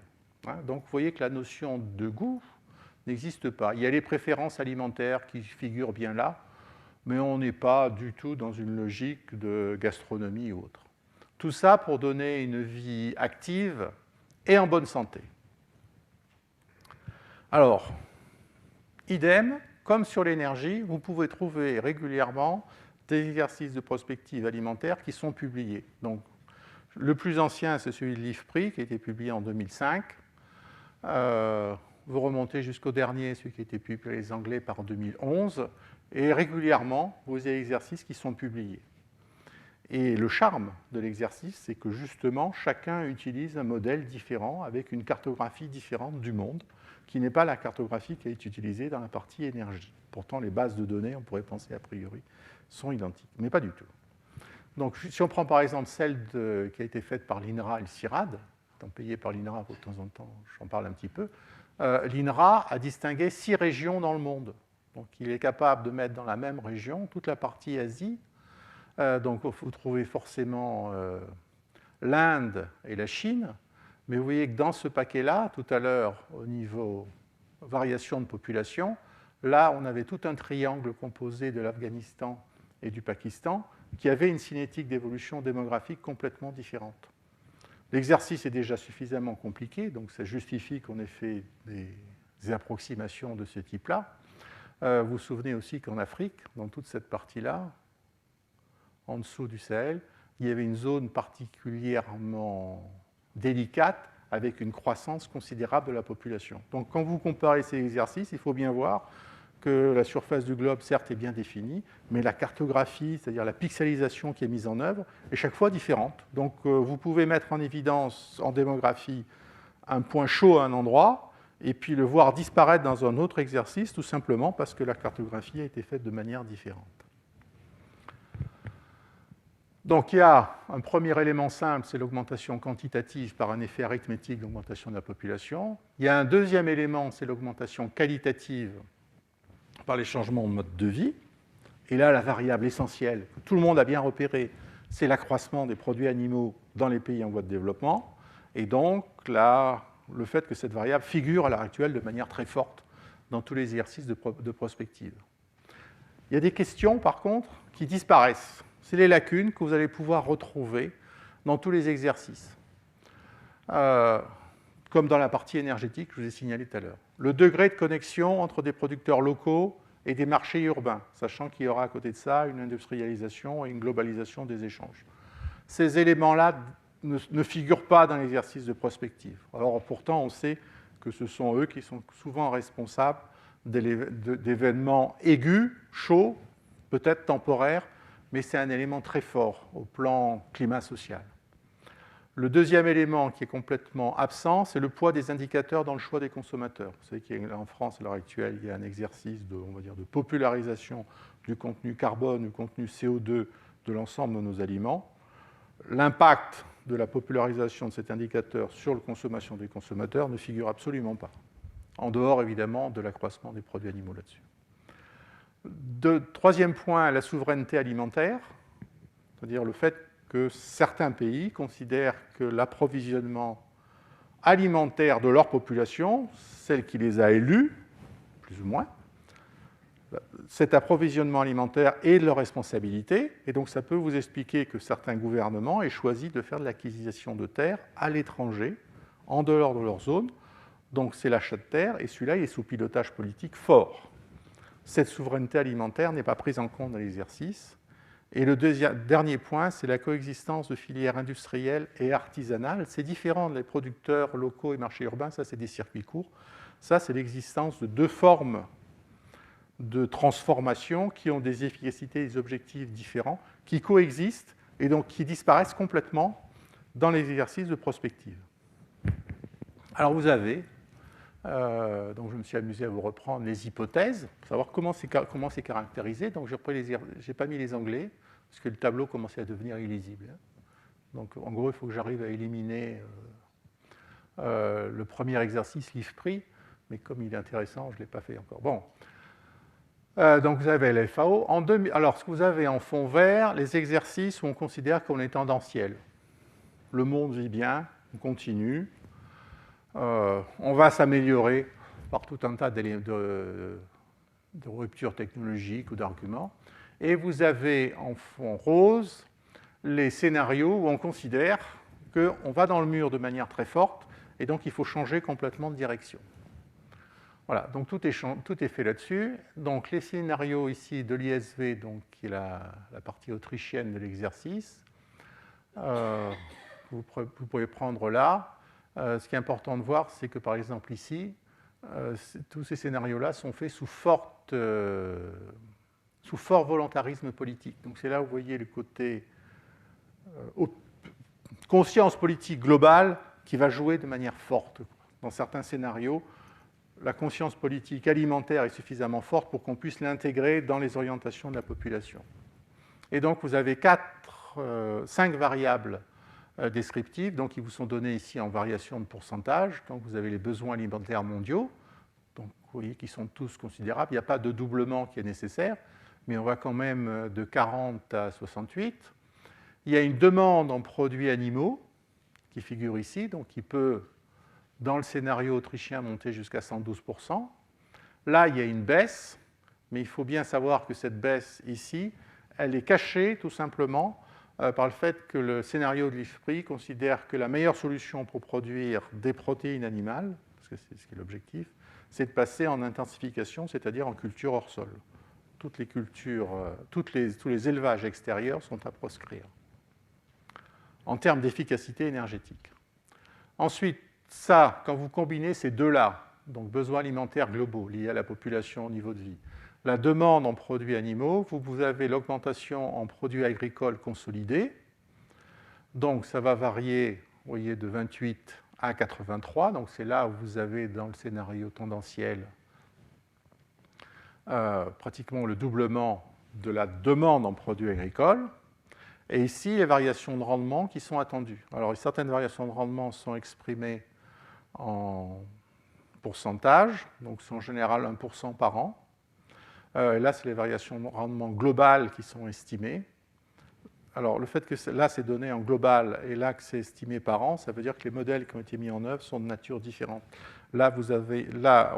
Donc vous voyez que la notion de goût n'existe pas. Il y a les préférences alimentaires qui figurent bien là, mais on n'est pas du tout dans une logique de gastronomie ou autre. Tout ça pour donner une vie active et en bonne santé. Alors, idem, comme sur l'énergie, vous pouvez trouver régulièrement des exercices de prospective alimentaire qui sont publiés. Donc, le plus ancien, c'est celui de l'IFPRI, qui a été publié en 2005. Vous remontez jusqu'au dernier, celui qui a été publié par les Anglais par 2011, et régulièrement, vous avez des exercices qui sont publiés. Et le charme de l'exercice, c'est que justement, chacun utilise un modèle différent, avec une cartographie différente du monde, qui n'est pas la cartographie qui est utilisée dans la partie énergie. Pourtant, les bases de données, on pourrait penser a priori, sont identiques, mais pas du tout. Donc, si on prend par exemple celle qui a été faite par l'INRA et le CIRAD, étant payé par l'INRA de temps en temps, j'en parle un petit peu, l'INRA a distingué 6 régions dans le monde. Donc, il est capable de mettre dans la même région toute la partie Asie. Donc, vous trouvez forcément l'Inde et la Chine, mais vous voyez que dans ce paquet-là, tout à l'heure, au niveau variation de population, là, on avait tout un triangle composé de l'Afghanistan et du Pakistan qui avait une cinétique d'évolution démographique complètement différente. L'exercice est déjà suffisamment compliqué, donc ça justifie qu'on ait fait des approximations de ce type-là. Vous vous souvenez aussi qu'en Afrique, dans toute cette partie-là, en dessous du Sahel, il y avait une zone particulièrement délicate avec une croissance considérable de la population. Donc quand vous comparez ces exercices, il faut bien voir que la surface du globe, certes, est bien définie, mais la cartographie, c'est-à-dire la pixelisation qui est mise en œuvre, est chaque fois différente. Donc vous pouvez mettre en évidence en démographie un point chaud à un endroit, et puis le voir disparaître dans un autre exercice, tout simplement parce que la cartographie a été faite de manière différente. Donc il y a un premier élément simple, c'est l'augmentation quantitative par un effet arithmétique d'augmentation de la population. Il y a un deuxième élément, c'est l'augmentation qualitative par les changements de mode de vie. Et là, la variable essentielle, que tout le monde a bien repérée, c'est l'accroissement des produits animaux dans les pays en voie de développement. Et donc, là, le fait que cette variable figure à l'heure actuelle de manière très forte dans tous les exercices de prospective. Il y a des questions, par contre, qui disparaissent. C'est les lacunes que vous allez pouvoir retrouver dans tous les exercices. Comme dans la partie énergétique que je vous ai signalé tout à l'heure. Le degré de connexion entre des producteurs locaux et des marchés urbains, sachant qu'il y aura à côté de ça une industrialisation et une globalisation des échanges. Ces éléments-là ne figurent pas dans l'exercice de prospective. Alors pourtant, on sait que ce sont eux qui sont souvent responsables d'événements aigus, chauds, peut-être temporaires, mais c'est un élément très fort au plan climat-social. Le deuxième élément qui est complètement absent, c'est le poids des indicateurs dans le choix des consommateurs. Vous savez qu'en France, à l'heure actuelle, il y a un exercice de, on va dire, de popularisation du contenu carbone, du contenu CO2 de l'ensemble de nos aliments. L'impact de la popularisation de cet indicateur sur la consommation des consommateurs ne figure absolument pas, en dehors évidemment de l'accroissement des produits animaux là-dessus. Troisième point, la souveraineté alimentaire, c'est-à-dire le fait que certains pays considèrent que l'approvisionnement alimentaire de leur population, celle qui les a élus, plus ou moins, cet approvisionnement alimentaire est de leur responsabilité, et donc ça peut vous expliquer que certains gouvernements aient choisi de faire de l'acquisition de terres à l'étranger, en dehors de leur zone. Donc c'est l'achat de terre, et celui-là il est sous pilotage politique fort. Cette souveraineté alimentaire n'est pas prise en compte dans l'exercice. Et le dernier point, c'est la coexistence de filières industrielles et artisanales. C'est différent des producteurs locaux et marchés urbains, ça c'est des circuits courts. Ça c'est l'existence de deux formes de transformation qui ont des efficacités et des objectifs différents, qui coexistent et donc qui disparaissent complètement dans les exercices de prospective. Alors vous avez, donc je me suis amusé à vous reprendre les hypothèses, pour savoir comment c'est caractérisé. Donc j'ai pas mis les anglais, parce que le tableau commençait à devenir illisible. Donc en gros, il faut que j'arrive à éliminer le premier exercice livre-prix, mais comme il est intéressant, je ne l'ai pas fait encore. Bon. Donc vous avez la FAO. Alors ce que vous avez en fond vert, les exercices où on considère qu'on est tendanciel. Le monde vit bien, on continue. On va s'améliorer par tout un tas de ruptures technologiques ou d'arguments. Et vous avez en fond rose les scénarios où on considère qu'on va dans le mur de manière très forte et donc il faut changer complètement de direction. Voilà, donc tout est fait là-dessus. Donc les scénarios ici de l'ISV, qui est la partie autrichienne de l'exercice, vous pouvez prendre là. Ce qui est important de voir, c'est que par exemple ici, tous ces scénarios-là sont faits sous fort volontarisme politique. Donc c'est là où vous voyez le côté conscience politique globale qui va jouer de manière forte. Dans certains scénarios, la conscience politique alimentaire est suffisamment forte pour qu'on puisse l'intégrer dans les orientations de la population. Et donc vous avez 5 variables descriptives, donc qui vous sont données ici en variation de pourcentage. Donc vous avez les besoins alimentaires mondiaux, donc vous voyez qu'ils sont tous considérables. Il n'y a pas de doublement qui est nécessaire, mais on va quand même de 40 à 68. Il y a une demande en produits animaux qui figure ici, donc qui peut, dans le scénario autrichien, monter jusqu'à 112%. Là, il y a une baisse, mais il faut bien savoir que cette baisse ici, elle est cachée tout simplement par le fait que le scénario de l'IFPRI considère que la meilleure solution pour produire des protéines animales, parce que c'est ce qui est l'objectif, c'est de passer en intensification, c'est-à-dire en culture hors sol. Toutes les cultures, tous les élevages extérieurs sont à proscrire, en termes d'efficacité énergétique. Ensuite, ça, quand vous combinez ces deux-là, donc besoins alimentaires globaux liés à la population au niveau de vie, la demande en produits animaux, vous avez l'augmentation en produits agricoles consolidés. Donc ça va varier, vous voyez, de 28 à 83. Donc c'est là où vous avez dans le scénario tendanciel pratiquement le doublement de la demande en produits agricoles. Et ici, les variations de rendement qui sont attendues. Alors certaines variations de rendement sont exprimées en pourcentage, donc c'est en général 1% par an. Là, c'est les variations de rendement globales qui sont estimées. Alors, le fait que là, c'est donné en global et là, que c'est estimé par an, ça veut dire que les modèles qui ont été mis en œuvre sont de nature différente. Là,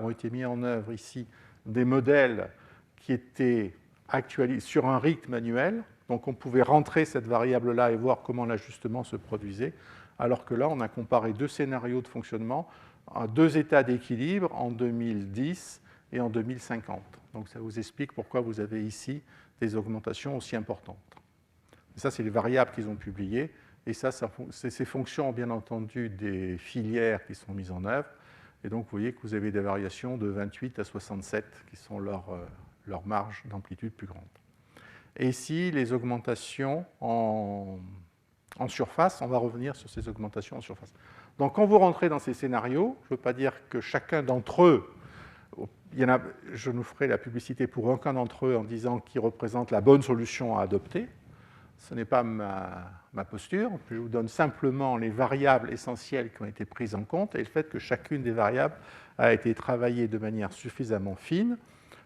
ont été mis en œuvre ici des modèles qui étaient actualisés sur un rythme annuel. Donc, on pouvait rentrer cette variable-là et voir comment l'ajustement se produisait. Alors que là, on a comparé deux scénarios de fonctionnement à deux états d'équilibre en 2010 et en 2050. Donc ça vous explique pourquoi vous avez ici des augmentations aussi importantes. Et ça, c'est les variables qu'ils ont publiées. Et ça c'est ces fonctions, bien entendu, des filières qui sont mises en œuvre. Et donc, vous voyez que vous avez des variations de 28 à 67 qui sont leurs marges d'amplitude plus grandes. Et ici, les augmentations en surface, on va revenir sur ces augmentations en surface. Donc, quand vous rentrez dans ces scénarios, je ne veux pas dire que chacun d'entre eux, je nous ferai la publicité pour aucun d'entre eux en disant qu'ils représentent la bonne solution à adopter. Ce n'est pas ma posture. Je vous donne simplement les variables essentielles qui ont été prises en compte et le fait que chacune des variables a été travaillée de manière suffisamment fine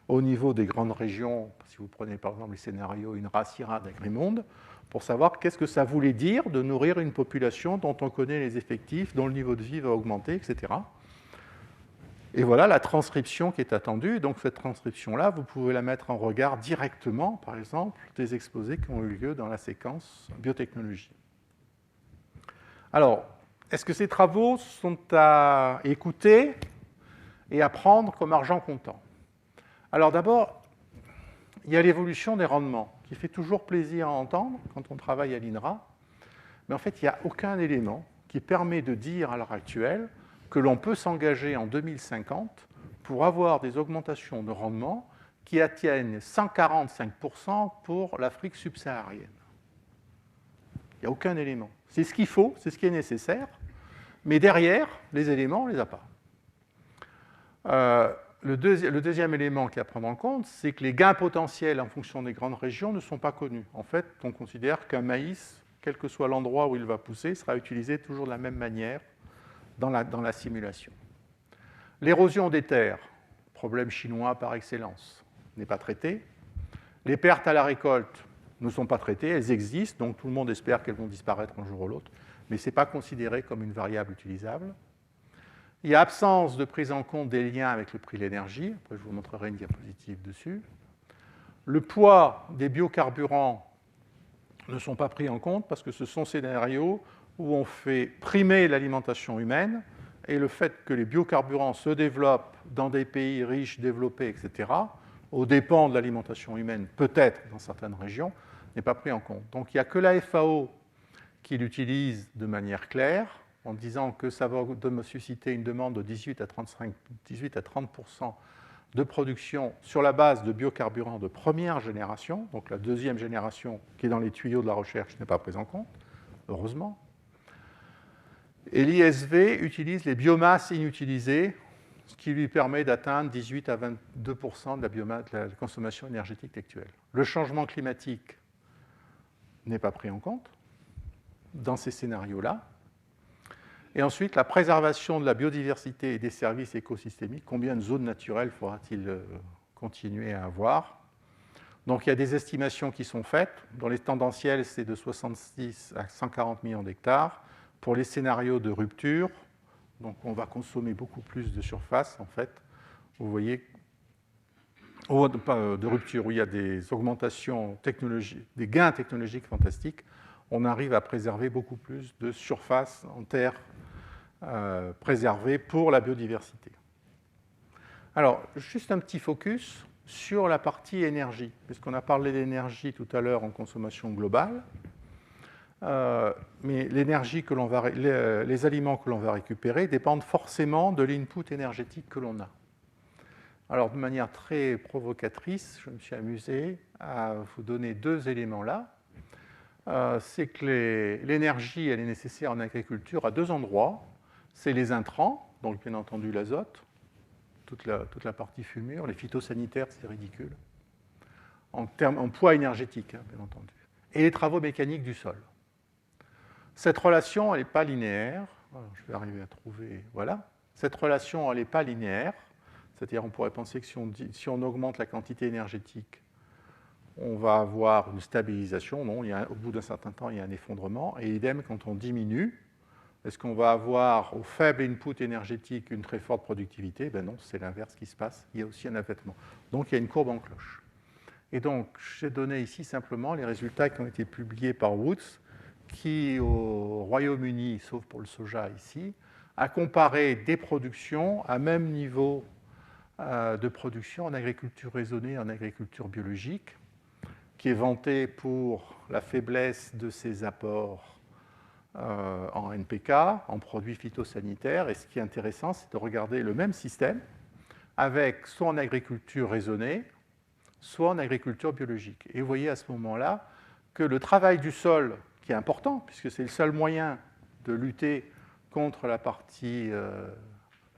au niveau des grandes régions. Si vous prenez par exemple les scénarios INRA, CIRAD, Agrimonde, pour savoir qu'est-ce que ça voulait dire de nourrir une population dont on connaît les effectifs, dont le niveau de vie va augmenter, etc. Et voilà la transcription qui est attendue. Donc cette transcription-là, vous pouvez la mettre en regard directement, par exemple, des exposés qui ont eu lieu dans la séquence biotechnologie. Alors, est-ce que ces travaux sont à écouter et à prendre comme argent comptant? Alors d'abord, il y a l'évolution des rendements, qui fait toujours plaisir à entendre quand on travaille à l'INRA, mais en fait, il n'y a aucun élément qui permet de dire à l'heure actuelle que l'on peut s'engager en 2050 pour avoir des augmentations de rendement qui atteignent 145% pour l'Afrique subsaharienne. Il n'y a aucun élément. C'est ce qu'il faut, c'est ce qui est nécessaire, mais derrière, les éléments, on ne les a pas. Le deuxième élément qui est à prendre en compte, c'est que les gains potentiels en fonction des grandes régions ne sont pas connus. En fait, on considère qu'un maïs, quel que soit l'endroit où il va pousser, sera utilisé toujours de la même manière dans la simulation. L'érosion des terres, problème chinois par excellence, n'est pas traité. Les pertes à la récolte ne sont pas traitées, elles existent, donc tout le monde espère qu'elles vont disparaître un jour ou l'autre, mais ce n'est pas considéré comme une variable utilisable. Il y a absence de prise en compte des liens avec le prix de l'énergie, après je vous montrerai une diapositive dessus. Le poids des biocarburants ne sont pas pris en compte parce que ce sont ces scénarios où on fait primer l'alimentation humaine et le fait que les biocarburants se développent dans des pays riches, développés, etc., aux dépens de l'alimentation humaine, peut-être dans certaines régions, n'est pas pris en compte. Donc il n'y a que la FAO qui l'utilise de manière claire, en disant que ça va susciter une demande de 18 à 30% de production sur la base de biocarburants de première génération. Donc la deuxième génération qui est dans les tuyaux de la recherche n'est pas prise en compte, heureusement. Et l'ISV utilise les biomasses inutilisées, ce qui lui permet d'atteindre 18 à 22% de la consommation énergétique actuelle. Le changement climatique n'est pas pris en compte dans ces scénarios-là. Et ensuite, la préservation de la biodiversité et des services écosystémiques. Combien de zones naturelles faudra-t-il continuer à avoir? Donc, il y a des estimations qui sont faites. Dans les tendanciels, c'est de 66 à 140 millions d'hectares. Pour les scénarios de rupture, donc on va consommer beaucoup plus de surface, en fait. Vous voyez, de rupture, où il y a des augmentations technologiques, des gains technologiques fantastiques, on arrive à préserver beaucoup plus de surface en terre préservée pour la biodiversité. Alors, juste un petit focus sur la partie énergie, puisqu'on a parlé d'énergie tout à l'heure en consommation globale, mais l'énergie que l'on va, les aliments que l'on va récupérer dépendent forcément de l'input énergétique que l'on a. Alors, de manière très provocatrice, je me suis amusé à vous donner deux éléments là. C'est que l'énergie, elle est nécessaire en agriculture à deux endroits. C'est les intrants, donc bien entendu l'azote, toute la partie fumure, les phytosanitaires, c'est ridicule, en poids énergétique, hein, bien entendu, et les travaux mécaniques du sol. Cette relation, elle n'est pas linéaire. Alors, je vais arriver à trouver, voilà. Cette relation, elle n'est pas linéaire, c'est-à-dire on pourrait penser que si on augmente la quantité énergétique, on va avoir une stabilisation. Non, au bout d'un certain temps, il y a un effondrement. Et idem, quand on diminue, est-ce qu'on va avoir au faible input énergétique une très forte productivité? Ben non, c'est l'inverse qui se passe. Il y a aussi un abaissement. Donc il y a une courbe en cloche. Et donc, j'ai donné ici simplement les résultats qui ont été publiés par Woods, qui, au Royaume-Uni, sauf pour le soja ici, a comparé des productions à même niveau de production en agriculture raisonnée, en agriculture biologique, qui est vanté pour la faiblesse de ses apports en NPK, en produits phytosanitaires. Et ce qui est intéressant, c'est de regarder le même système avec soit en agriculture raisonnée, soit en agriculture biologique. Et vous voyez à ce moment-là que le travail du sol, qui est important, puisque c'est le seul moyen de lutter contre la partie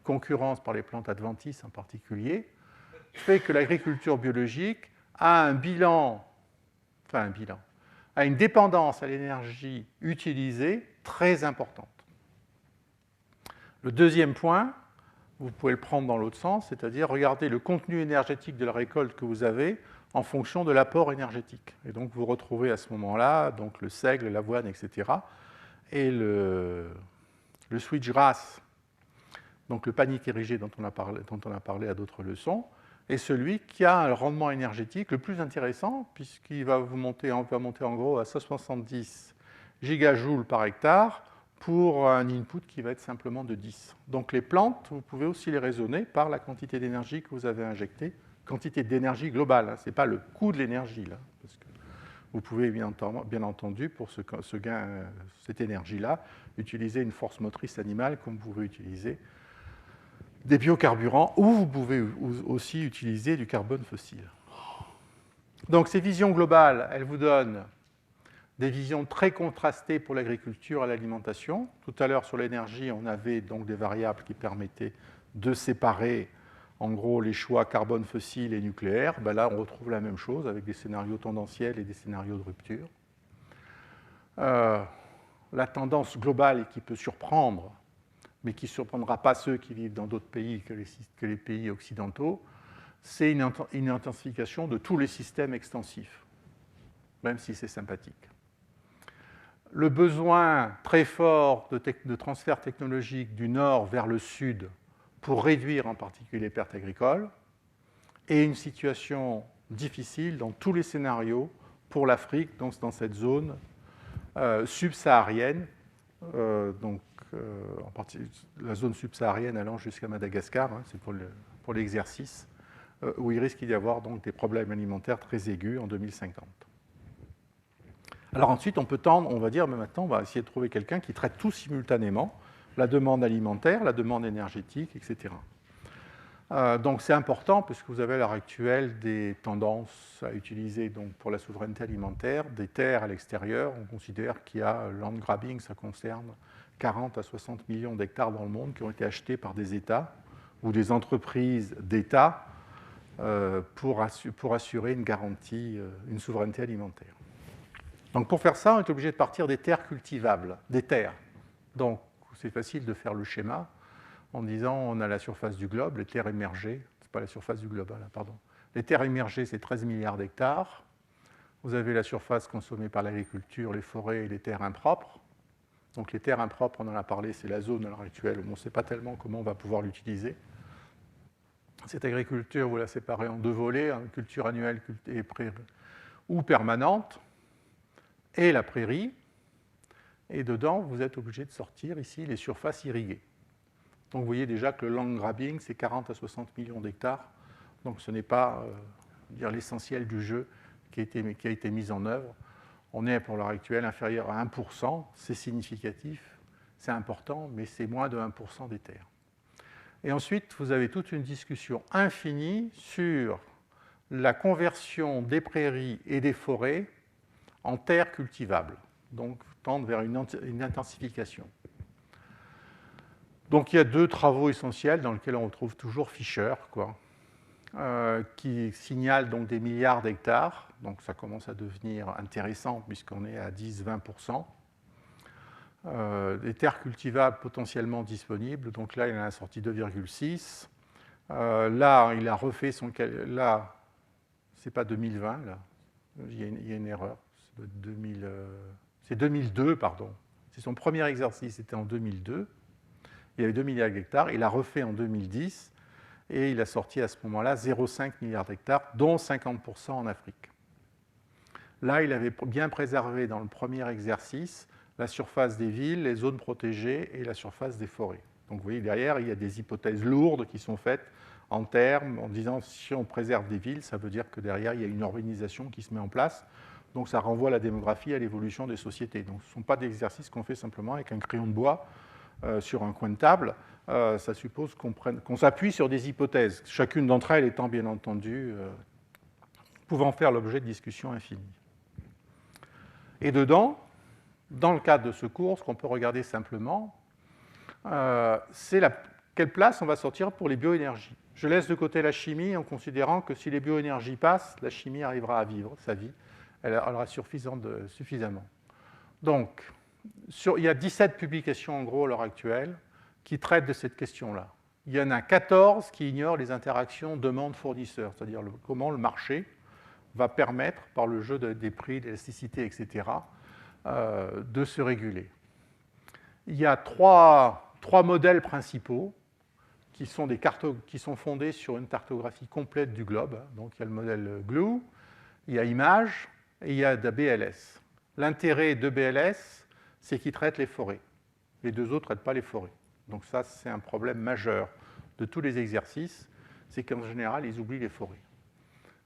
concurrence par les plantes adventices en particulier, fait que l'agriculture biologique a a une dépendance à l'énergie utilisée très importante. Le deuxième point, vous pouvez le prendre dans l'autre sens, c'est-à-dire regarder le contenu énergétique de la récolte que vous avez en fonction de l'apport énergétique. Et donc vous retrouvez à ce moment-là donc le seigle, l'avoine, etc. Et le switchgrass, donc le panier érigé dont on a parlé à d'autres leçons, est celui qui a un rendement énergétique le plus intéressant, puisqu'il va monter en gros à 170 gigajoules par hectare pour un input qui va être simplement de 10. Donc les plantes, vous pouvez aussi les raisonner par la quantité d'énergie que vous avez injectée, quantité d'énergie globale, hein, ce n'est pas le coût de l'énergie, là, parce que vous pouvez bien entendu, pour cette énergie-là, utiliser une force motrice animale comme vous pouvez utiliser des biocarburants, ou vous pouvez aussi utiliser du carbone fossile. Donc ces visions globales, elles vous donnent des visions très contrastées pour l'agriculture et l'alimentation. Tout à l'heure, sur l'énergie, on avait donc des variables qui permettaient de séparer, en gros, les choix carbone fossile et nucléaire. Ben là, on retrouve la même chose avec des scénarios tendanciels et des scénarios de rupture. La tendance globale qui peut surprendre, mais qui ne surprendra pas ceux qui vivent dans d'autres pays que les pays occidentaux, c'est une intensification de tous les systèmes extensifs, même si c'est sympathique. Le besoin très fort de transfert technologique du nord vers le sud pour réduire en particulier les pertes agricoles, et une situation difficile dans tous les scénarios pour l'Afrique, dans cette zone subsaharienne, en partie la zone subsaharienne allant jusqu'à Madagascar, hein, c'est pour l'exercice, où il risque d'y avoir donc des problèmes alimentaires très aigus en 2050. Alors ensuite, on peut tendre, on va dire, mais maintenant, on va essayer de trouver quelqu'un qui traite tout simultanément, la demande alimentaire, la demande énergétique, etc. Donc c'est important, puisque vous avez à l'heure actuelle des tendances à utiliser donc, pour la souveraineté alimentaire des terres à l'extérieur. On considère qu'il y a land grabbing, ça concerne 40 à 60 millions d'hectares dans le monde qui ont été achetés par des États ou des entreprises d'État pour assurer une garantie, une souveraineté alimentaire. Donc pour faire ça, on est obligé de partir des terres cultivables, des terres. Donc c'est facile de faire le schéma en disant on a la surface du globe, les terres émergées, c'est pas la surface du globe, là, pardon. Les terres émergées, c'est 13 milliards d'hectares. Vous avez la surface consommée par l'agriculture, les forêts et les terres impropres. Donc les terres impropres, on en a parlé, c'est la zone à l'heure actuelle où on ne sait pas tellement comment on va pouvoir l'utiliser. Cette agriculture, vous la séparez en deux volets, hein, culture annuelle et ou permanente, et la prairie. Et dedans, vous êtes obligé de sortir ici les surfaces irriguées. Donc vous voyez déjà que le land grabbing, c'est 40 à 60 millions d'hectares. Donc ce n'est pas l'essentiel du jeu qui a été mis en œuvre. On est pour l'heure actuelle inférieur à 1%, c'est significatif, c'est important, mais c'est moins de 1% des terres. Et ensuite, vous avez toute une discussion infinie sur la conversion des prairies et des forêts en terres cultivables, donc tendre vers une intensification. Donc il y a deux travaux essentiels dans lesquels on retrouve toujours Fischer, qui signale donc des milliards d'hectares, donc ça commence à devenir intéressant puisqu'on est à 10-20%. Des terres cultivables potentiellement disponibles, donc là il en a sorti 2,6. Là il a refait son... Là, c'est pas 2020, là, il y a une erreur, c'est 2002, pardon. C'est son premier exercice, c'était en 2002. Il y avait 2 milliards d'hectares, il a refait en 2010, et il a sorti à ce moment-là 0,5 milliards d'hectares, dont 50% en Afrique. Là, il avait bien préservé dans le premier exercice la surface des villes, les zones protégées et la surface des forêts. Donc vous voyez, derrière, il y a des hypothèses lourdes qui sont faites en termes, en disant si on préserve des villes, ça veut dire que derrière, il y a une urbanisation qui se met en place. Donc ça renvoie à la démographie, à l'évolution des sociétés. Donc ce ne sont pas des exercices qu'on fait simplement avec un crayon de bois sur un coin de table. Ça suppose qu'on s'appuie sur des hypothèses, chacune d'entre elles étant bien entendu pouvant faire l'objet de discussions infinies. Et dedans, dans le cadre de ce cours, ce qu'on peut regarder simplement, c'est quelle place on va sortir pour les bioénergies. Je laisse de côté la chimie en considérant que si les bioénergies passent, la chimie arrivera à vivre sa vie. Elle aura suffisamment. Donc, il y a 17 publications en gros à l'heure actuelle qui traitent de cette question-là. Il y en a 14 qui ignorent les interactions demande-fournisseur, c'est-à-dire comment le marché va permettre, par le jeu des prix, d'élasticité, etc., de se réguler. Il y a trois modèles principaux qui sont fondés sur une cartographie complète du globe. Donc il y a le modèle GLUE, il y a IMAGE et il y a BLS. L'intérêt de BLS, c'est qu'il traite les forêts. Les deux autres ne traitent pas les forêts. Donc ça, c'est un problème majeur de tous les exercices, c'est qu'en général, ils oublient les forêts.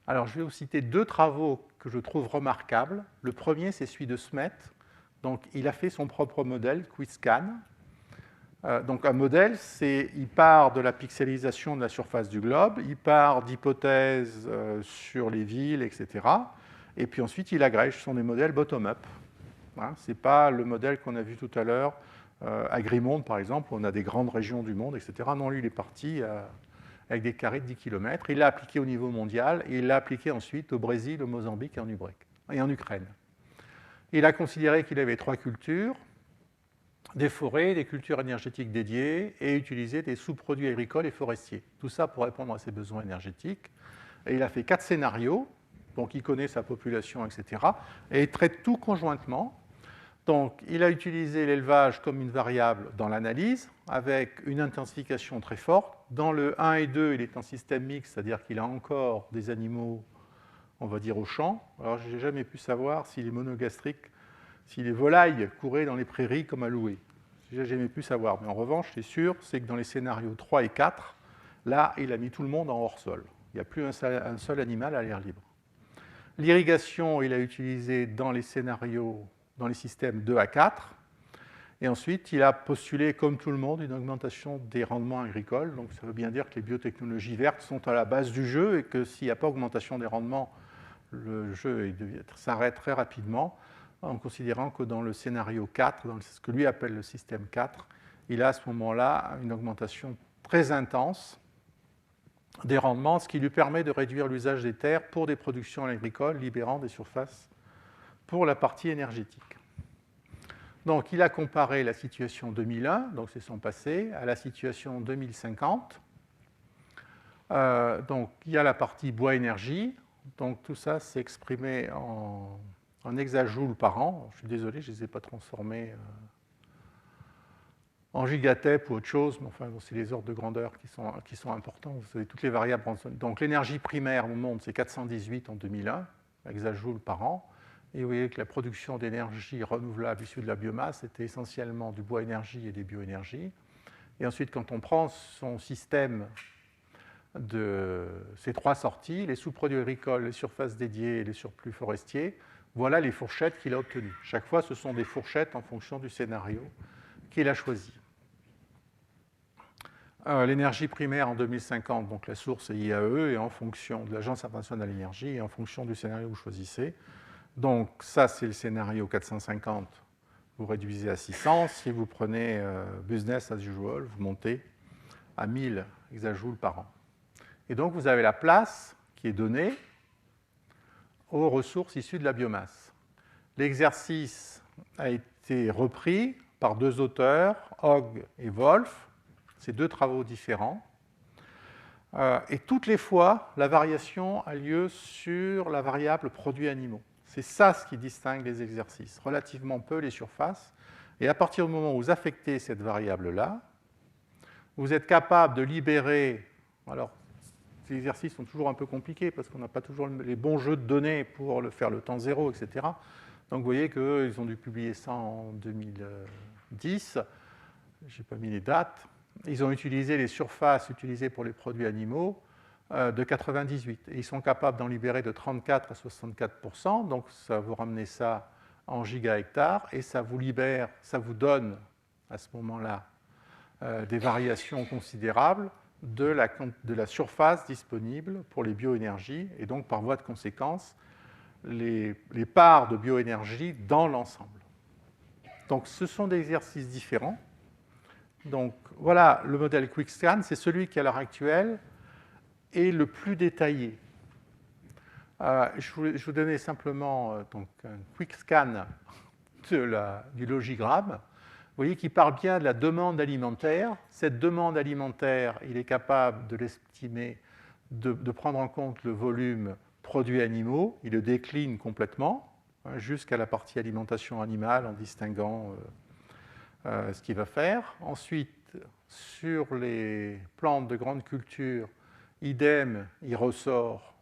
Alors, je vais vous citer deux travaux que je trouve remarquables. Le premier, c'est celui de Smet. Donc, il a fait son propre modèle, QuizScan. Donc, un modèle, il part de la pixelisation de la surface du globe, il part d'hypothèses sur les villes, etc. Et puis ensuite, il agrège. Ce sont des modèles bottom-up. Hein, ce n'est pas le modèle qu'on a vu tout à l'heure à Grimonde, par exemple, où on a des grandes régions du monde, etc. Non, lui, il est parti avec des carrés de 10 km. Il l'a appliqué au niveau mondial et il l'a appliqué ensuite au Brésil, au Mozambique et en Ukraine. Il a considéré qu'il avait 3 cultures, des forêts, des cultures énergétiques dédiées et utiliser des sous-produits agricoles et forestiers. Tout ça pour répondre à ses besoins énergétiques. Et il a fait 4 scénarios, donc il connaît sa population, etc. Et il traite tout conjointement. Donc, il a utilisé l'élevage comme une variable dans l'analyse, avec une intensification très forte. Dans le 1 et 2, il est en système mixte, c'est-à-dire qu'il a encore des animaux, on va dire, au champ. Alors, je n'ai jamais pu savoir si les monogastriques, si les volailles couraient dans les prairies comme à louer. Je n'ai jamais pu savoir. Mais en revanche, c'est sûr, c'est que dans les scénarios 3 et 4, là, il a mis tout le monde en hors-sol. Il n'y a plus un seul animal à l'air libre. L'irrigation, il a utilisé dans les scénarios, dans les systèmes 2 à 4. Et ensuite, il a postulé, comme tout le monde, une augmentation des rendements agricoles. Donc, ça veut bien dire que les biotechnologies vertes sont à la base du jeu et que s'il n'y a pas augmentation des rendements, le jeu s'arrête très rapidement, en considérant que dans le scénario 4, dans ce que lui appelle le système 4, il a à ce moment-là une augmentation très intense des rendements, ce qui lui permet de réduire l'usage des terres pour des productions agricoles, libérant des surfaces pour la partie énergétique. Donc, il a comparé la situation 2001, donc c'est son passé, à la situation 2050. Donc, il y a la partie bois-énergie. Donc, tout ça, c'est exprimé en hexajoules par an. Je suis désolé, je ne les ai pas transformés en gigatep ou autre chose, mais enfin, c'est les ordres de grandeur qui sont importants. Vous savez, toutes les variables. Donc, l'énergie primaire au monde, c'est 418 en 2001, hexajoules par an. Et vous voyez que la production d'énergie renouvelable issue de la biomasse était essentiellement du bois-énergie et des bioénergies. Et ensuite, quand on prend son système de ces 3 sorties, les sous-produits agricoles, les surfaces dédiées et les surplus forestiers, voilà les fourchettes qu'il a obtenues. Chaque fois, ce sont des fourchettes en fonction du scénario qu'il a choisi. L'énergie primaire en 2050, donc la source est IAE, et en fonction de l'Agence internationale de l'énergie, et en fonction du scénario que vous choisissez. Donc ça, c'est le scénario 450, vous réduisez à 600. Si vous prenez business as usual, vous montez à 1000 hexajoules par an. Et donc vous avez la place qui est donnée aux ressources issues de la biomasse. L'exercice a été repris par 2 auteurs, Hogg et Wolf. C'est 2 travaux différents. Et toutes les fois, la variation a lieu sur la variable produits animaux. C'est ça ce qui distingue les exercices, relativement peu les surfaces. Et à partir du moment où vous affectez cette variable-là, vous êtes capable de libérer. Alors, ces exercices sont toujours un peu compliqués parce qu'on n'a pas toujours les bons jeux de données pour faire le temps zéro, etc. Donc, vous voyez qu'ils ont dû publier ça en 2010. Je n'ai pas mis les dates. Ils ont utilisé les surfaces utilisées pour les produits animaux de 98. Et ils sont capables d'en libérer de 34 à 64%, donc ça vous ramenez ça en giga-hectares, et ça vous libère, ça vous donne à ce moment-là des variations considérables de la surface disponible pour les bioénergies, et donc par voie de conséquence, les parts de bioénergie dans l'ensemble. Donc ce sont des exercices différents. Donc voilà, le modèle QuickScan, c'est celui qui à l'heure actuelle est le plus détaillé. Je vous donnais simplement donc, un QuickScan du logigramme. Vous voyez qu'il parle bien de la demande alimentaire. Cette demande alimentaire, il est capable de l'estimer, de prendre en compte le volume produits animaux. Il le décline complètement jusqu'à la partie alimentation animale en distinguant ce qu'il va faire. Ensuite, sur les plantes de grande culture, idem, il ressort,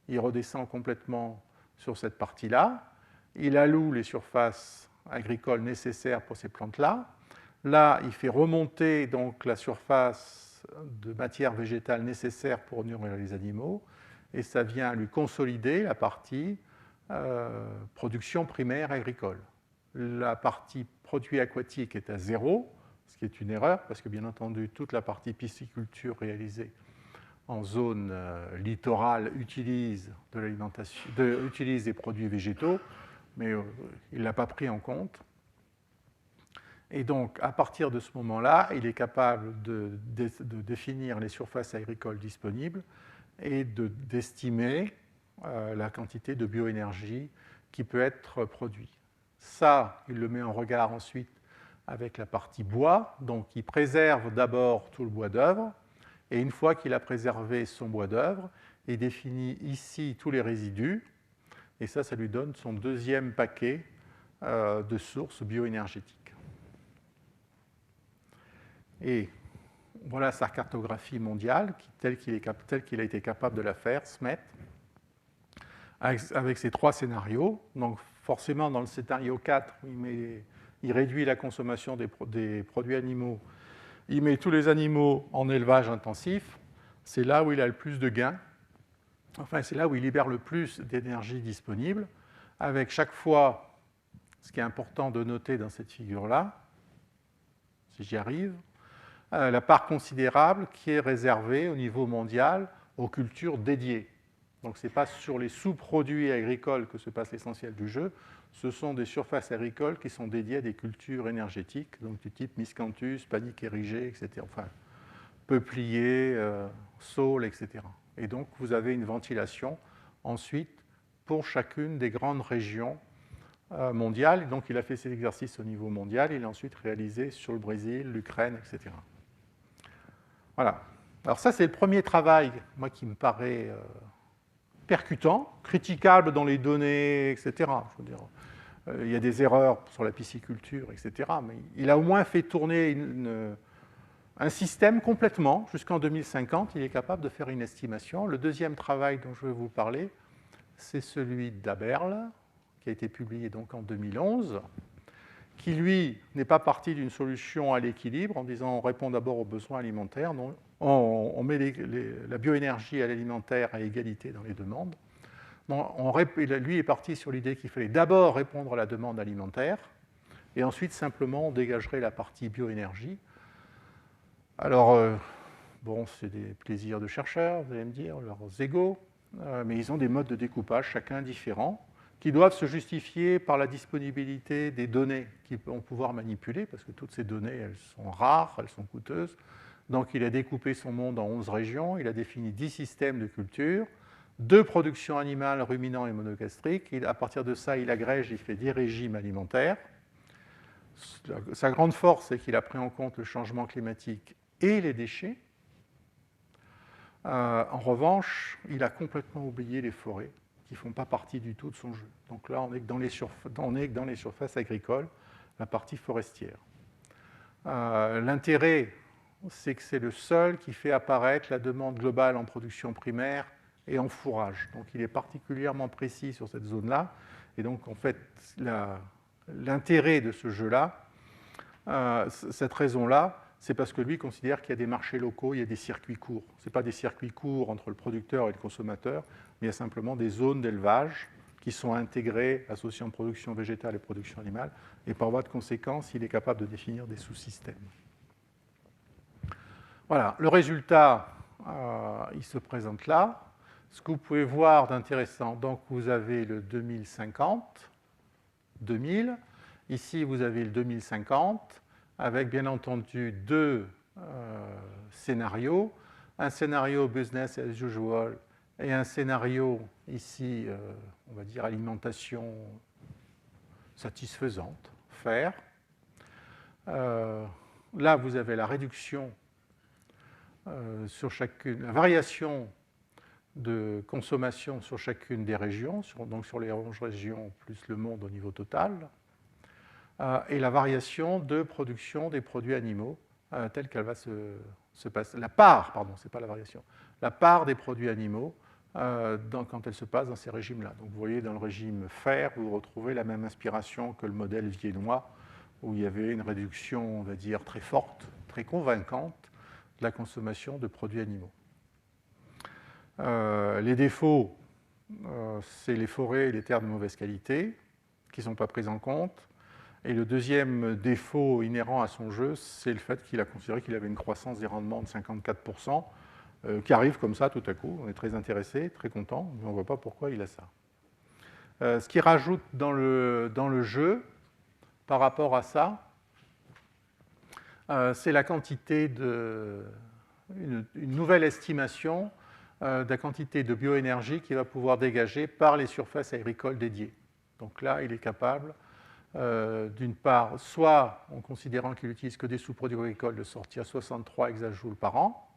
il redescend complètement sur cette partie-là. Il alloue les surfaces agricoles nécessaires pour ces plantes-là. Là, il fait remonter donc la surface de matière végétale nécessaire pour nourrir les animaux, et ça vient lui consolider la partie production primaire agricole. La partie produits aquatiques est à 0, ce qui est une erreur, parce que bien entendu, toute la partie pisciculture réalisée en zone littorale utilise des produits végétaux, mais il ne l'a pas pris en compte. Et donc, à partir de ce moment-là, il est capable de définir les surfaces agricoles disponibles et d'estimer la quantité de bioénergie qui peut être produite. Ça, il le met en regard ensuite avec la partie bois. Donc, il préserve d'abord tout le bois d'œuvre. Et une fois qu'il a préservé son bois d'œuvre, il définit ici tous les résidus. Et ça lui donne son deuxième paquet de sources bioénergétiques. Et voilà sa cartographie mondiale, telle qu'il a été capable de la faire, Smet, avec ces 3 scénarios. Donc forcément, dans le scénario 4, il réduit la consommation des produits animaux. Il met tous les animaux en élevage intensif. C'est là où il a le plus de gains. Enfin, c'est là où il libère le plus d'énergie disponible, avec chaque fois, ce qui est important de noter dans cette figure-là, si j'y arrive, la part considérable qui est réservée au niveau mondial aux cultures dédiées. Donc ce n'est pas sur les sous-produits agricoles que se passe l'essentiel du jeu, ce sont des surfaces agricoles qui sont dédiées à des cultures énergétiques, donc du type miscanthus, panique érigée, etc. Enfin, peuplier, saule, etc. Et donc vous avez une ventilation ensuite pour chacune des grandes régions mondiales. Donc il a fait cet exercice au niveau mondial, il a ensuite réalisé sur le Brésil, l'Ukraine, etc. Voilà. Alors ça, c'est le premier travail, moi, qui me paraît percutant, critiquable dans les données, etc. Je veux dire, il y a des erreurs sur la pisciculture, etc. Mais il a au moins fait tourner un système complètement. Jusqu'en 2050, il est capable de faire une estimation. Le deuxième travail dont je vais vous parler, c'est celui d'Aberle, qui a été publié donc en 2011, qui, lui, n'est pas parti d'une solution à l'équilibre en disant on répond d'abord aux besoins alimentaires, non, on met la bioénergie et l'alimentaire à égalité dans les demandes. Non, lui est parti sur l'idée qu'il fallait d'abord répondre à la demande alimentaire et ensuite simplement on dégagerait la partie bioénergie. Alors, bon, c'est des plaisirs de chercheurs, vous allez me dire, leurs égos, mais ils ont des modes de découpage, chacun différents, qui doivent se justifier par la disponibilité des données qu'ils vont pouvoir manipuler, parce que toutes ces données, elles sont rares, elles sont coûteuses. Donc il a découpé son monde en 11 régions, il a défini 10 systèmes de culture, 2 productions animales, ruminants et monogastriques. À partir de ça, il agrège, il fait 10 régimes alimentaires. Sa grande force, c'est qu'il a pris en compte le changement climatique et les déchets. En revanche, il a complètement oublié les forêts, qui ne font pas partie du tout de son jeu. Donc là, on est dans les surfaces agricoles, la partie forestière. L'intérêt, c'est que c'est le seul qui fait apparaître la demande globale en production primaire et en fourrage. Donc il est particulièrement précis sur cette zone-là. Et donc, en fait, l'intérêt de ce jeu-là, cette raison-là, c'est parce que lui considère qu'il y a des marchés locaux, il y a des circuits courts. Ce n'est pas des circuits courts entre le producteur et le consommateur, mais il y a simplement des zones d'élevage qui sont intégrées, associant production végétale et production animale, et par voie de conséquence, il est capable de définir des sous-systèmes. Voilà, le résultat, il se présente là. Ce que vous pouvez voir d'intéressant, donc vous avez le 2050, 2000, ici vous avez le 2050, avec bien entendu deux scénarios, un scénario business as usual et un scénario ici, on va dire alimentation satisfaisante, faire. Là vous avez la réduction sur chacune, la variation de consommation sur chacune des régions, donc sur les 11 régions plus le monde au niveau total, et la variation de production des produits animaux telle qu'elle va se passer. La part, pardon, c'est pas la variation, la part des produits animaux quand elle se passe dans ces régimes-là. Donc vous voyez, dans le régime fer, vous retrouvez la même inspiration que le modèle viennois, où il y avait une réduction, on va dire, très forte, très convaincante de la consommation de produits animaux. Les défauts, c'est les forêts et les terres de mauvaise qualité qui ne sont pas prises en compte. Et le deuxième défaut inhérent à son jeu, c'est le fait qu'il a considéré qu'il avait une croissance des rendements de 54%, qui arrive comme ça tout à coup. On est très intéressé, très content, mais on ne voit pas pourquoi il a ça. Ce qu'il rajoute dans le jeu, par rapport à ça, c'est la quantité une nouvelle estimation de la quantité de bioénergie qu'il va pouvoir dégager par les surfaces agricoles dédiées. Donc là, il est capable, d'une part, soit en considérant qu'il n'utilise que des sous-produits agricoles, de sortir 63 exajoules par an,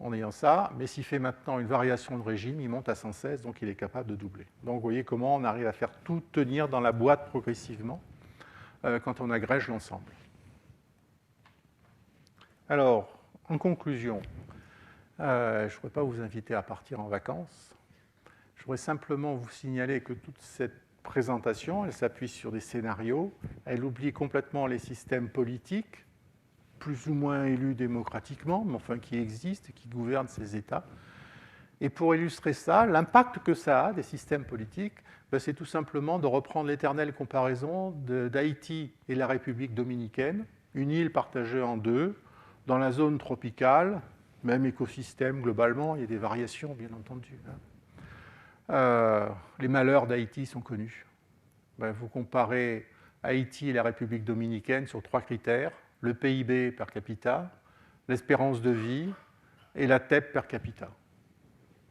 en ayant ça, mais s'il fait maintenant une variation de régime, il monte à 116, donc il est capable de doubler. Donc vous voyez comment on arrive à faire tout tenir dans la boîte progressivement quand on agrège l'ensemble. Alors, en conclusion, je ne voudrais pas vous inviter à partir en vacances. Je voudrais simplement vous signaler que toute cette présentation, elle s'appuie sur des scénarios. Elle oublie complètement les systèmes politiques, plus ou moins élus démocratiquement, mais enfin qui existent et qui gouvernent ces États. Et pour illustrer ça, l'impact que ça a des systèmes politiques, c'est tout simplement de reprendre l'éternelle comparaison d'Haïti et la République dominicaine, une île partagée en deux, dans la zone tropicale, même écosystème globalement, il y a des variations bien entendu. Les malheurs d'Haïti sont connus. Vous comparez Haïti et la République dominicaine sur 3 critères, le PIB per capita, l'espérance de vie et la TEP per capita.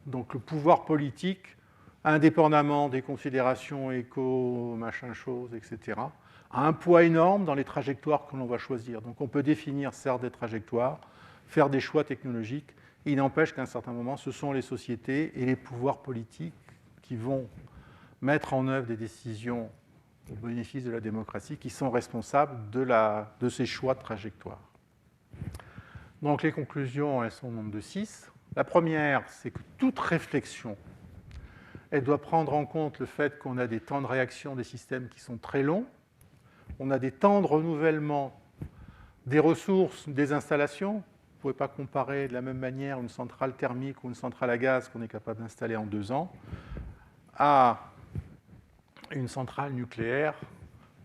Donc le pouvoir politique, indépendamment des considérations éco, machin chose, etc., a un poids énorme dans les trajectoires que l'on va choisir. Donc on peut définir certes des trajectoires, faire des choix technologiques. Il n'empêche qu'à un certain moment, ce sont les sociétés et les pouvoirs politiques qui vont mettre en œuvre des décisions au bénéfice de la démocratie qui sont responsables de ces choix de trajectoire. Donc les conclusions, elles sont au nombre de 6. La première, c'est que toute réflexion, elle doit prendre en compte le fait qu'on a des temps de réaction des systèmes qui sont très longs, on a des temps de renouvellement des ressources, des installations. Vous ne pouvez pas comparer de la même manière une centrale thermique ou une centrale à gaz qu'on est capable d'installer en 2 ans à une centrale nucléaire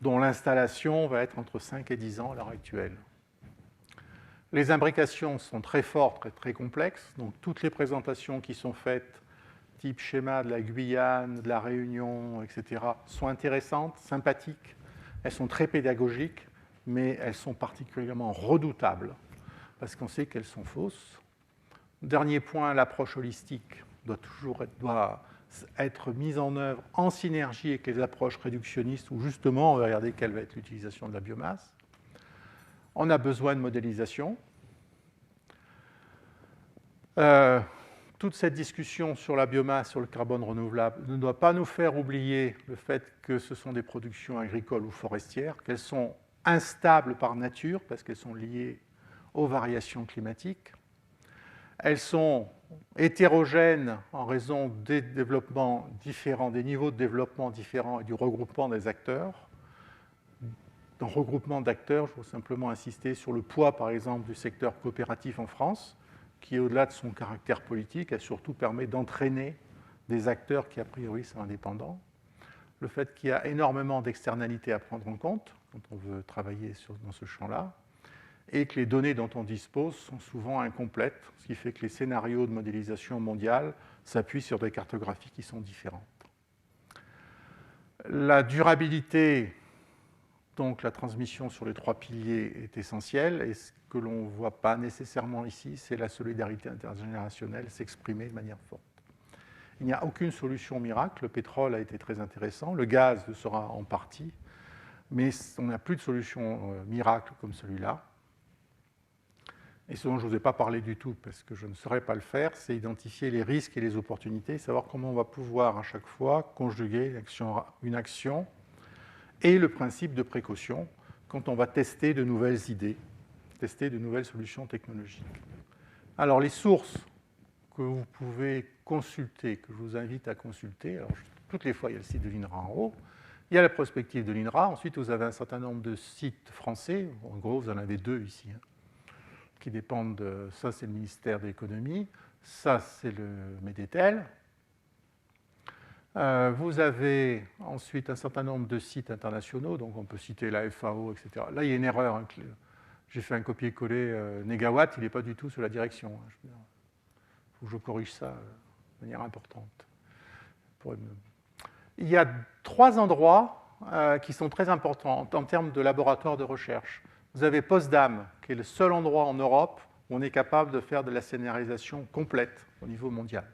dont l'installation va être entre 5 et 10 ans à l'heure actuelle. Les imbrications sont très fortes et très complexes, donc toutes les présentations qui sont faites, type schéma de la Guyane, de la Réunion, etc., sont intéressantes, sympathiques, elles sont très pédagogiques, mais elles sont particulièrement redoutables, parce qu'on sait qu'elles sont fausses. Dernier point, l'approche holistique doit être mise en œuvre en synergie avec les approches réductionnistes, où justement, on va regarder quelle va être l'utilisation de la biomasse. On a besoin de modélisation. Toute cette discussion sur la biomasse, sur le carbone renouvelable, ne doit pas nous faire oublier le fait que ce sont des productions agricoles ou forestières, qu'elles sont instables par nature, parce qu'elles sont liées aux variations climatiques. Elles sont hétérogènes en raison des développements différents, des niveaux de développement différents et du regroupement des acteurs. dans regroupement d'acteurs, je veux simplement insister sur le poids, par exemple, du secteur coopératif en France, qui, au-delà de son caractère politique, a surtout permis d'entraîner des acteurs qui, a priori, sont indépendants. Le fait qu'il y a énormément d'externalités à prendre en compte quand on veut travailler dans ce champ-là, et que les données dont on dispose sont souvent incomplètes, ce qui fait que les scénarios de modélisation mondiale s'appuient sur des cartographies qui sont différentes. La durabilité, donc la transmission sur les 3 piliers, est essentielle, et ce que l'on ne voit pas nécessairement ici, c'est la solidarité intergénérationnelle s'exprimer de manière forte. Il n'y a aucune solution miracle. Le pétrole a été très intéressant, le gaz le sera en partie, mais on n'a plus de solution miracle comme celui-là. Et ce dont je ne vous ai pas parlé du tout, parce que je ne saurais pas le faire, c'est identifier les risques et les opportunités, savoir comment on va pouvoir à chaque fois conjuguer une action et le principe de précaution quand on va tester de nouvelles idées, tester de nouvelles solutions technologiques. Alors les sources que vous pouvez consulter, que je vous invite à consulter, alors toutes les fois il y a le site de l'INRA en haut, il y a la prospective de l'INRA, ensuite vous avez un certain nombre de sites français, en gros vous en avez 2 ici, qui dépendent de... Ça, c'est le ministère de l'économie. Ça, c'est le MEDETEL. Vous avez ensuite un certain nombre de sites internationaux, donc on peut citer la FAO, etc. Là, il y a une erreur. Hein. J'ai fait un copier-coller négawatt, il n'est pas du tout sur la direction. Il faut que je corrige ça de manière importante. Il y a 3 endroits qui sont très importants en termes de laboratoire de recherche. Vous avez Potsdam, qui est le seul endroit en Europe où on est capable de faire de la scénarisation complète au niveau mondial.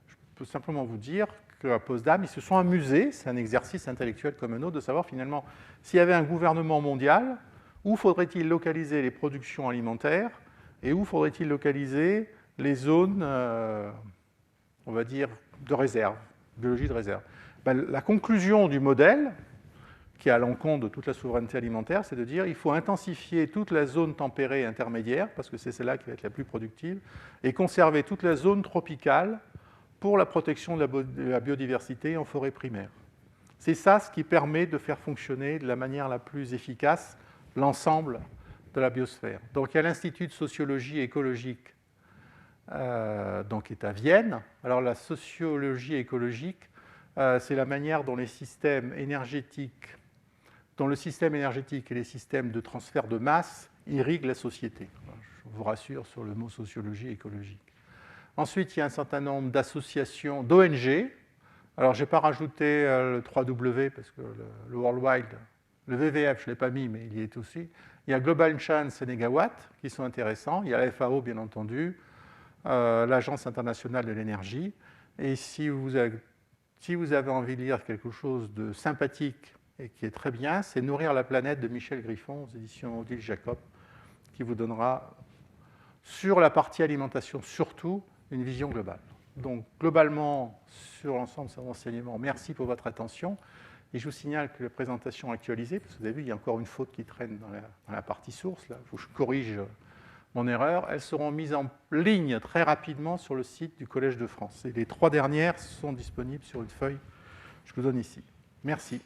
Je peux simplement vous dire qu'à Potsdam, ils se sont amusés, c'est un exercice intellectuel comme un autre, de savoir finalement s'il y avait un gouvernement mondial, où faudrait-il localiser les productions alimentaires et où faudrait-il localiser les zones, on va dire, de réserve, biologie de réserve. La conclusion du modèle, qui est à l'encontre de toute la souveraineté alimentaire, c'est de dire qu'il faut intensifier toute la zone tempérée intermédiaire, parce que c'est celle-là qui va être la plus productive, et conserver toute la zone tropicale pour la protection de la biodiversité en forêt primaire. C'est ça ce qui permet de faire fonctionner de la manière la plus efficace l'ensemble de la biosphère. Donc il y a l'Institut de sociologie écologique donc, qui est à Vienne. Alors la sociologie écologique, c'est la manière dont le système énergétique et les systèmes de transfert de masse irriguent la société. Je vous rassure sur le mot sociologie écologique. Ensuite, il y a un certain nombre d'associations, d'ONG. Alors, je n'ai pas rajouté le 3W parce que le World Wide, le WWF, je ne l'ai pas mis, mais il y est aussi. Il y a Global Chance et Negawatt qui sont intéressants. Il y a la FAO, bien entendu, l'Agence internationale de l'énergie. Et si vous avez envie de lire quelque chose de sympathique et qui est très bien, c'est Nourrir la planète de Michel Griffon aux éditions Odile Jacob, qui vous donnera, sur la partie alimentation surtout, une vision globale. Donc, globalement, sur l'ensemble de ces renseignements, merci pour votre attention. Et je vous signale que la présentation actualisée, parce que vous avez vu, il y a encore une faute qui traîne dans la partie source, là, il faut que je corrige mon erreur, elles seront mises en ligne très rapidement sur le site du Collège de France. Et les 3 dernières sont disponibles sur une feuille que je vous donne ici. Merci.